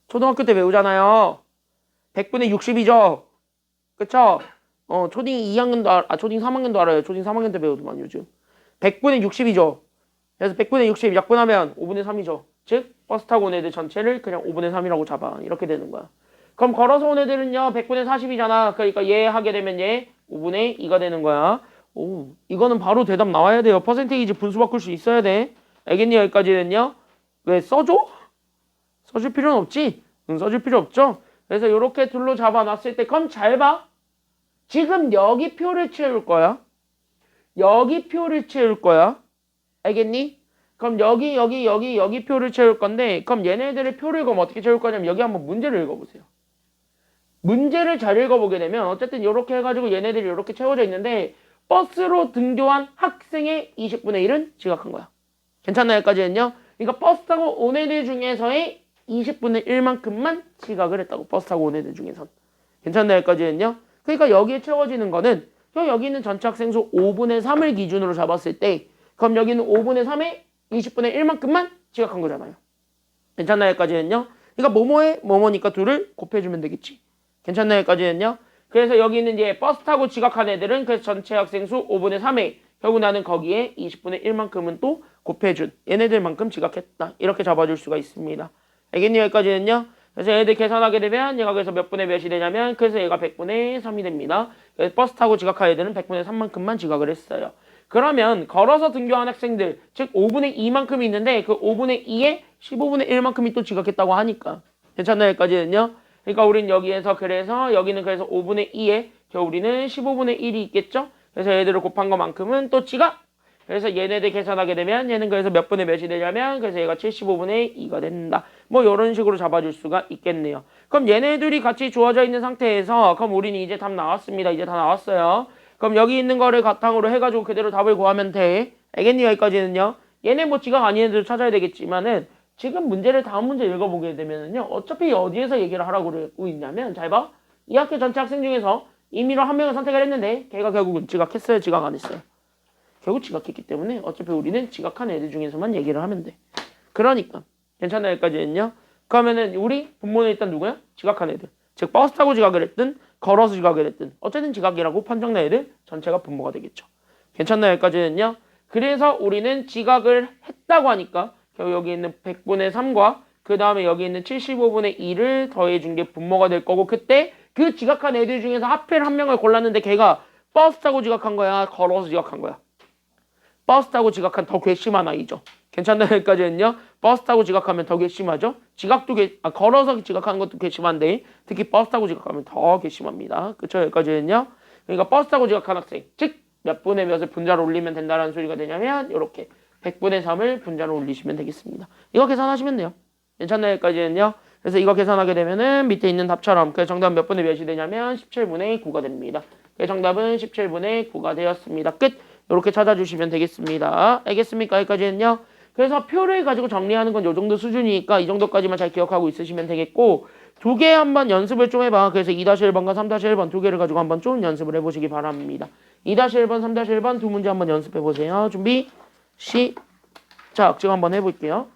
초등학교 때 배우잖아요. 100분의 60이죠. 그쵸? 초딩 2학년도 초딩 3학년도 알아요. 초딩 3학년 때 배우더만 요즘. 100분의 60이죠. 그래서 100분의 60 약분하면 5분의 3이죠. 즉 버스 타고 온 애들 전체를 그냥 5분의 3이라고 잡아. 이렇게 되는 거야. 그럼 걸어서 온 애들은요 100분의 40이잖아. 그러니까 얘 하게 되면 얘 5분의 2가 되는 거야. 오, 이거는 바로 대답 나와야 돼요. 퍼센테이지 분수 바꿀 수 있어야 돼. 알겠니 여기까지는요? 왜 써줘? 써줄 필요는 없지? 응, 써줄 필요 없죠? 그래서 이렇게 둘로 잡아놨을 때 그럼 잘 봐. 지금 여기 표를 채울 거야. 여기 표를 채울 거야. 알겠니? 그럼 여기 표를 채울 건데 그럼 얘네들의 표를 그럼 어떻게 채울 거냐면 여기 한번 문제를 읽어보세요. 문제를 잘 읽어보게 되면 어쨌든 이렇게 해가지고 얘네들이 이렇게 채워져 있는데 버스로 등교한 학생의 20분의 1은 지각한 거야. 괜찮나요? 여기까지는요? 그러니까 버스 타고 온 애들 중에서의 20분의 1만큼만 지각을 했다고. 버스 타고 온 애들 중에선. 괜찮나요? 여기까지는요? 그러니까 여기에 채워지는 거는 여기 있는 전체 학생 수 5분의 3을 기준으로 잡았을 때 그럼 여기는 5분의 3에 20분의 1만큼만 지각한 거잖아요. 괜찮나요? 여기까지는요? 그러니까 뭐뭐에 뭐뭐니까 둘을 곱해주면 되겠지. 괜찮나요? 여기까지는요? 그래서 여기 있는 이제 버스 타고 지각한 애들은 그래서 전체 학생 수 5분의 3에 결국 나는 거기에 20분의 1만큼은 또 곱해준 얘네들만큼 지각했다. 이렇게 잡아줄 수가 있습니다. 알겠니? 여기까지는요? 그래서 얘네들 계산하게 되면 얘가 그래서 몇 분의 몇이 되냐면 그래서 얘가 100분의 3이 됩니다. 그래서 버스 타고 지각한 애들은 100분의 3만큼만 지각을 했어요. 그러면 걸어서 등교한 학생들 즉 5분의 2만큼이 있는데 그 5분의 2에 15분의 1만큼이 또 지각했다고 하니까 괜찮나요? 여기까지는요? 그러니까 우린 여기에서 그래서 여기는 그래서 5분의 2에 우리는 15분의 1이 있겠죠? 그래서 얘들을 곱한 것만큼은 또 지각! 그래서 얘네들 계산하게 되면 얘는 그래서 몇 분의 몇이 되냐면 그래서 얘가 75분의 2가 된다. 뭐 이런 식으로 잡아줄 수가 있겠네요. 그럼 얘네들이 같이 주어져 있는 상태에서 그럼 우리는 이제 답 나왔습니다. 이제 다 나왔어요. 그럼 여기 있는 거를 바탕으로 해가지고 그대로 답을 구하면 돼. 알겠니? 여기까지는요. 얘네 뭐 지각 아닌 애들 찾아야 되겠지만은 지금 문제를 다음 문제 읽어보게 되면은요. 어차피 어디에서 얘기를 하라고 그러고 있냐면 잘 봐. 이 학교 전체 학생 중에서 임의로 한 명을 선택을 했는데 걔가 결국은 지각했어요? 지각 안 했어요? 결국 지각했기 때문에 어차피 우리는 지각한 애들 중에서만 얘기를 하면 돼. 그러니까 괜찮나요? 여기까지는요. 그러면은 우리 분모는 일단 누구야? 지각한 애들. 즉 버스 타고 지각을 했든 걸어서 지각을 했든 어쨌든 지각이라고 판정난 애들 전체가 분모가 되겠죠. 괜찮나요? 여기까지는요. 그래서 우리는 지각을 했다고 하니까 결국 여기 있는 100분의 3과 그 다음에 여기 있는 75분의 2를 더해준 게 분모가 될 거고 그때 그 지각한 애들 중에서 하필 한 명을 골랐는데 걔가 버스 타고 지각한 거야? 걸어서 지각한 거야? 버스 타고 지각한 더 괘씸한 아이죠. 괜찮나요? 여기까지는요. 버스 타고 지각하면 더 괘씸하죠. 걸어서 지각하는 것도 괘씸한데 특히 버스 타고 지각하면 더 괘씸합니다. 그쵸? 여기까지는요. 그러니까 버스 타고 지각한 학생 즉 몇 분의 몇을 분자로 올리면 된다는 소리가 되냐면 이렇게 100분의 3을 분자로 올리시면 되겠습니다. 이거 계산하시면 돼요. 괜찮나요? 여기까지는요. 그래서 이거 계산하게 되면은 밑에 있는 답처럼 그 정답은 몇 분의 몇이 되냐면 17분의 9가 됩니다. 그 정답은 17분의 9가 되었습니다. 끝! 이렇게 찾아주시면 되겠습니다. 알겠습니까? 여기까지는요. 그래서 표를 가지고 정리하는 건 이 정도 수준이니까 이 정도까지만 잘 기억하고 있으시면 되겠고 두 개 한번 연습을 좀 해봐. 그래서 2-1번과 3-1번 두 개를 가지고 한번 좀 연습을 해보시기 바랍니다. 2-1번, 3-1번 두 문제 한번 연습해보세요. 준비, 시작! 지금 한번 해볼게요.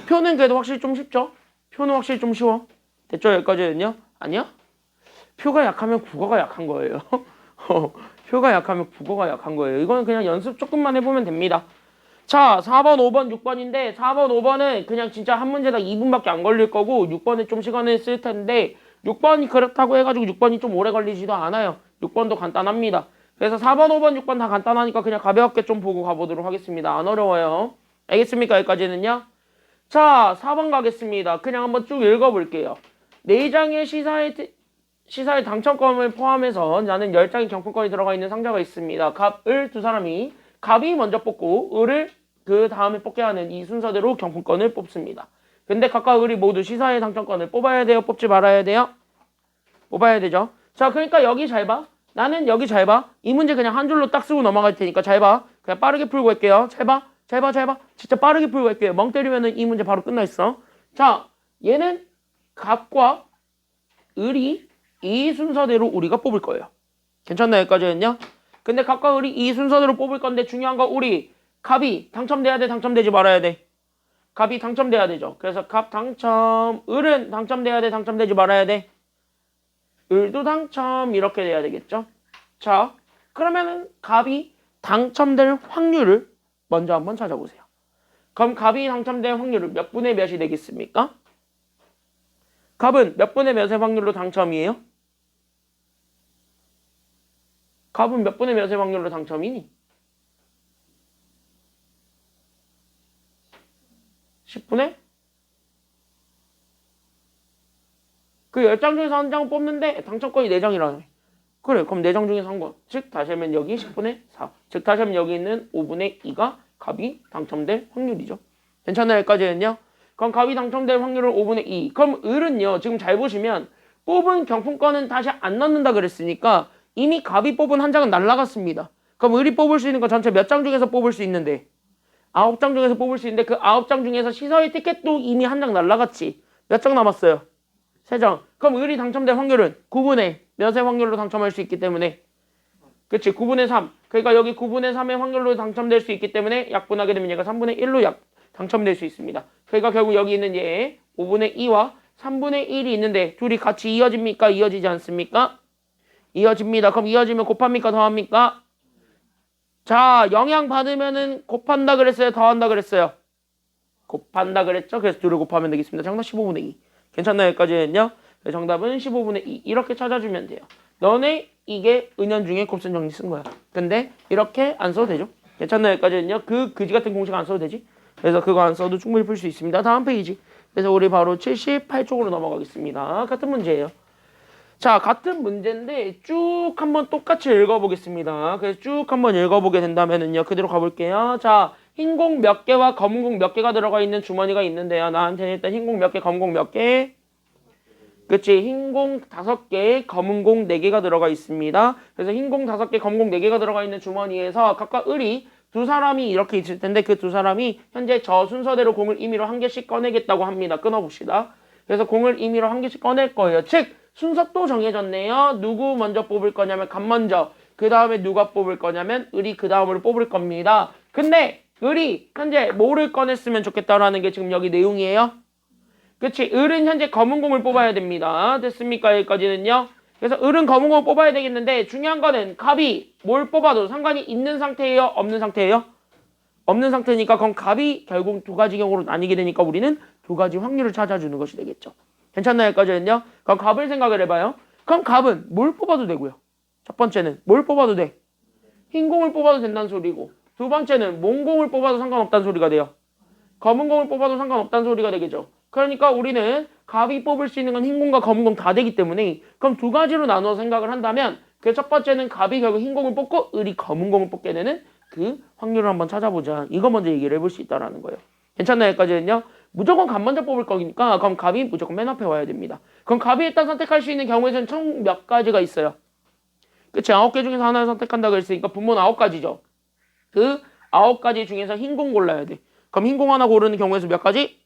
표는 그래도 확실히 좀 쉽죠? 표는 확실히 좀 쉬워. 됐죠? 여기까지는요? 아니야? 표가 약하면 국어가 약한 거예요. 표가 약하면 국어가 약한 거예요. 이거는 그냥 연습 조금만 해보면 됩니다. 자, 4번, 5번, 6번인데 4번, 5번은 그냥 진짜 한 문제당 2분밖에 안 걸릴 거고 6번에 좀 시간을 쓸 텐데 6번이 그렇다고 해가지고 6번이 좀 오래 걸리지도 않아요. 6번도 간단합니다. 그래서 4번, 5번, 6번 다 간단하니까 그냥 가볍게 좀 보고 가보도록 하겠습니다. 안 어려워요. 알겠습니까? 여기까지는요. 자, 4번 가겠습니다. 그냥 한번 쭉 읽어볼게요. 4장의 시사의 당첨권을 포함해서 나는 10장의 경품권이 들어가 있는 상자가 있습니다. 갑을 두 사람이 갑이 먼저 뽑고 을을 그 다음에 뽑게 하는 이 순서대로 경품권을 뽑습니다. 근데 각각 을이 모두 시사의 당첨권을 뽑아야 돼요? 뽑지 말아야 돼요? 뽑아야 되죠. 자, 그러니까 여기 잘 봐. 나는 여기 잘 봐. 이 문제 그냥 한 줄로 딱 쓰고 넘어갈 테니까 잘 봐. 그냥 빠르게 풀고 할게요. 잘 봐. 잘 봐. 잘 봐. 진짜 빠르게 풀고 할게요. 멍 때리면은 이 문제 바로 끝나 있어. 자, 얘는 갑과 을이 이 순서대로 우리가 뽑을 거예요. 괜찮나요? 여기까지는요? 근데 갑과 을이 이 순서대로 뽑을 건데 중요한 거 우리 갑이 당첨돼야 돼? 당첨되지 말아야 돼? 갑이 당첨돼야 되죠. 그래서 갑 당첨, 을은 당첨돼야 돼? 당첨되지 말아야 돼? 을도 당첨 이렇게 돼야 되겠죠. 자, 그러면은 갑이 당첨될 확률을 먼저 한번 찾아보세요. 그럼 갑이 당첨될 확률을 몇 분의 몇이 되겠습니까? 갑은 몇 분의 몇의 확률로 당첨이에요? 갑은 몇 분의 몇의 확률로 당첨이니? 10분의? 그 10장 중에서 한 장을 뽑는데 당첨권이 4장이라네. 그래, 그럼 4장 중에서 한 건. 즉, 다시 하면 여기 10분의 4. 즉, 다시 하면 여기 있는 5분의 2가 갑이 당첨될 확률이죠. 괜찮나요? 여기까지는요? 그럼 갑이 당첨될 확률은 5분의 2. 그럼 을은요, 지금 잘 보시면 뽑은 경품권은 다시 안 넣는다 그랬으니까 이미 갑이 뽑은 한 장은 날라갔습니다. 그럼 을이 뽑을 수 있는 건 전체 몇 장 중에서 뽑을 수 있는데? 9장 중에서 뽑을 수 있는데 그 9장 중에서 시서의 티켓도 이미 한 장 날라갔지. 몇 장 남았어요? 3장. 그럼 을이 당첨될 확률은 9분의 몇의 확률로 당첨할 수 있기 때문에 그치 9분의 3. 그러니까 여기 9분의 3의 확률로 당첨될 수 있기 때문에 약분하게 되면 얘가 3분의 1로 당첨될 수 있습니다. 그러니까 결국 여기 있는 얘 5분의 2와 3분의 1이 있는데 둘이 같이 이어집니까? 이어지지 않습니까? 이어집니다. 그럼 이어지면 곱합니까? 더합니까? 자, 영향 받으면은 곱한다 그랬어요? 더한다 그랬어요? 곱한다 그랬죠? 그래서 둘을 곱하면 되겠습니다. 정답 15분의 2. 괜찮나요? 여기까지는요? 정답은 15분의 2. 이렇게 찾아주면 돼요. 너네 이게 은연중에 곱셈 정리 쓴 거야. 근데 이렇게 안 써도 되죠? 괜찮나요? 여기까지는요? 그 그지 같은 공식 안 써도 되지? 그래서 그거 안 써도 충분히 풀 수 있습니다. 다음 페이지. 그래서 우리 바로 78쪽으로 넘어가겠습니다. 같은 문제예요. 자, 같은 문제인데 쭉 한번 똑같이 읽어보겠습니다. 그래서 쭉 한번 읽어보게 된다면은요. 그대로 가볼게요. 자, 흰 공 몇 개와 검은 공 몇 개가 들어가 있는 주머니가 있는데요. 나한테는 일단 흰 공 몇 개, 검은 공 몇 개? 그치, 흰 공 5개, 검은 공 4개가 들어가 있습니다. 그래서 흰 공 5개, 검은 공 4개가 들어가 있는 주머니에서 각각 을이 두 사람이 이렇게 있을 텐데 그 두 사람이 현재 저 순서대로 공을 임의로 한 개씩 꺼내겠다고 합니다. 끊어봅시다. 그래서 공을 임의로 한 개씩 꺼낼 거예요. 즉, 순서 또 정해졌네요. 누구 먼저 뽑을 거냐면 갑 먼저. 그 다음에 누가 뽑을 거냐면 을이 그 다음으로 뽑을 겁니다. 근데 을이 현재 뭐를 꺼냈으면 좋겠다라는 게 지금 여기 내용이에요. 그치? 을은 현재 검은 공을 뽑아야 됩니다. 됐습니까? 여기까지는요. 그래서 을은 검은 공을 뽑아야 되겠는데 중요한 거는 갑이 뭘 뽑아도 상관이 있는 상태예요? 없는 상태예요? 없는 상태니까 그럼 갑이 결국 두 가지 경우로 나뉘게 되니까 우리는 두 가지 확률을 찾아주는 것이 되겠죠. 괜찮나요? 여기까지는요. 그럼 갑을 생각을 해봐요. 그럼 갑은 뭘 뽑아도 되고요. 첫 번째는 뭘 뽑아도 돼? 흰 공을 뽑아도 된다는 소리고 두 번째는 몽공을 뽑아도 상관없다는 소리가 돼요. 검은 공을 뽑아도 상관없다는 소리가 되겠죠. 그러니까 우리는 갑이 뽑을 수 있는 건 흰 공과 검은 공 다 되기 때문에 그럼 두 가지로 나눠 생각을 한다면 그 첫 번째는 갑이 결국 흰 공을 뽑고 을이 검은 공을 뽑게 되는 그 확률을 한번 찾아보자. 이거 먼저 얘기를 해볼 수 있다라는 거예요. 괜찮나요? 여기까지는요. 무조건 갑 먼저 뽑을 거니까 그럼 갑이 무조건 맨 앞에 와야 됩니다. 그럼 갑이 일단 선택할 수 있는 경우에는 총 몇 가지가 있어요. 그치? 9개 중에서 하나를 선택한다 그랬으니까 분모는 9가지죠. 그 9가지 중에서 흰 공 골라야 돼. 그럼 흰 공 하나 고르는 경우에서 몇 가지?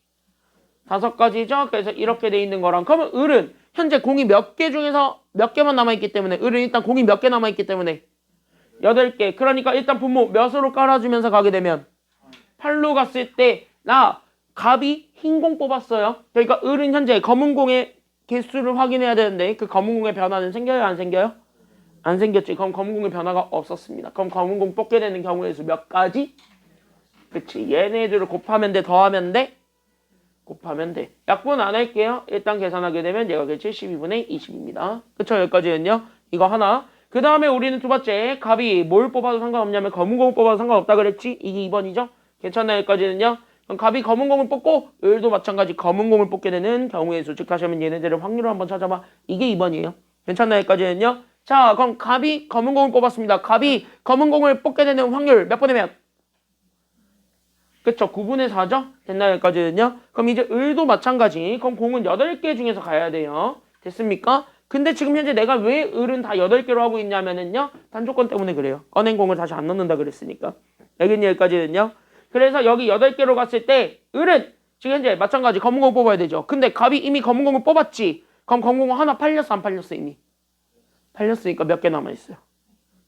5가지죠. 그래서 이렇게 돼 있는 거랑 그러면 을은 현재 공이 몇 개 중에서 몇 개만 남아있기 때문에 을은 일단 공이 몇 개 남아있기 때문에 8개. 그러니까 일단 분모 몇으로 깔아주면서 가게 되면 8로 갔을 때 나 갑이 흰 공 뽑았어요. 그러니까 을은 현재 검은 공의 개수를 확인해야 되는데 그 검은 공의 변화는 생겨요? 안 생겨요? 안 생겼지. 그럼 검은 공의 변화가 없었습니다. 그럼 검은 공 뽑게 되는 경우의 수 몇 가지? 그치. 얘네들을 곱하면 돼? 더하면 돼? 곱하면 돼. 약분 안 할게요. 일단 계산하게 되면 얘가 72분의 20입니다. 그쵸? 여기까지는요. 이거 하나. 그 다음에 우리는 두 번째 갑이 뭘 뽑아도 상관없냐면 검은 공을 뽑아도 상관없다 그랬지? 이게 2번이죠? 괜찮나요? 여기까지는요. 그럼 갑이 검은 공을 뽑고 을도 마찬가지 검은 공을 뽑게 되는 경우의 수. 즉 다시 하면 얘네들의 확률을 한번 찾아봐. 이게 2번이에요. 괜찮나요? 여기까지는요. 자, 그럼 갑이 검은 공을 뽑았습니다. 갑이 검은 공을 뽑게 되는 확률 몇 분의 몇? 그쵸? 9분의 4죠? 됐나요? 여기까지는요. 그럼 이제 을도 마찬가지. 그럼 공은 8개 중에서 가야 돼요. 됐습니까? 근데 지금 현재 내가 왜 을은 다 8개로 하고 있냐면은요. 단조건 때문에 그래요. 꺼낸 공을 다시 안 넣는다 그랬으니까. 알겠니? 여기까지는요. 그래서 여기 8개로 갔을 때 을은 지금 현재 마찬가지 검은 공 뽑아야 되죠. 근데 갑이 이미 검은 공을 뽑았지. 그럼 검은 공 하나 팔렸어? 안 팔렸어? 이미? 팔렸으니까 몇 개 남아있어요?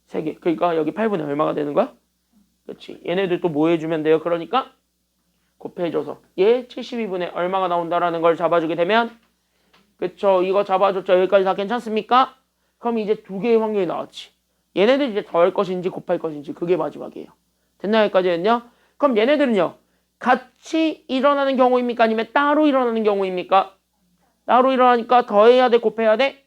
3개. 그러니까 여기 8분의 얼마가 되는 거야? 그렇지. 얘네들 또 뭐 해주면 돼요? 그러니까 곱해줘서 얘 72분의 얼마가 나온다라는 걸 잡아주게 되면 그쵸. 이거 잡아줬죠. 여기까지 다 괜찮습니까? 그럼 이제 2개의 확률이 나왔지. 얘네들 이제 더할 것인지 곱할 것인지 그게 마지막이에요. 됐나요? 여기까지는요? 그럼 얘네들은요. 같이 일어나는 경우입니까? 아니면 따로 일어나는 경우입니까? 따로 일어나니까 더해야 돼? 곱해야 돼?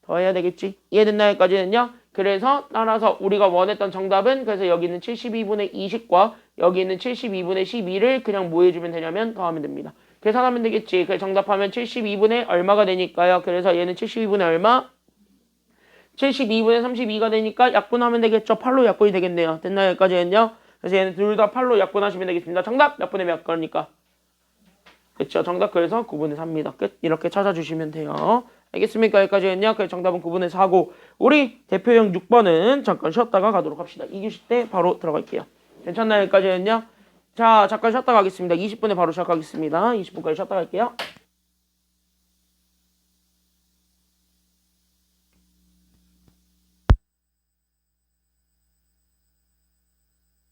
더해야 되겠지. 이해됐나요? 여기까지는요? 그래서 따라서 우리가 원했던 정답은 그래서 여기 있는 72분의 20과 여기 있는 72분의 12를 그냥 뭐 해주면 되냐면 더하면 됩니다. 계산하면 되겠지. 그래서 정답하면 72분의 얼마가 되니까요. 그래서 얘는 72분의 얼마? 72분의 32가 되니까 약분하면 되겠죠. 8로 약분이 되겠네요. 됐나요? 여기까지는요. 그래서 얘는 둘 다 8로 약분하시면 되겠습니다. 정답 몇 분의 몇 그러니까. 그렇죠. 정답 그래서 9분의 4입니다. 끝. 이렇게 찾아주시면 돼요. 알겠습니까? 여기까지는요. 그래서 정답은 9분의 4고 우리 대표형 6번은 잠깐 쉬었다가 가도록 합시다. 2교시 때 바로 들어갈게요. 괜찮나요? 여기까지는요. 자, 잠깐 쉬었다 가겠습니다. 20분에 바로 시작하겠습니다. 20분까지 쉬었다 갈게요.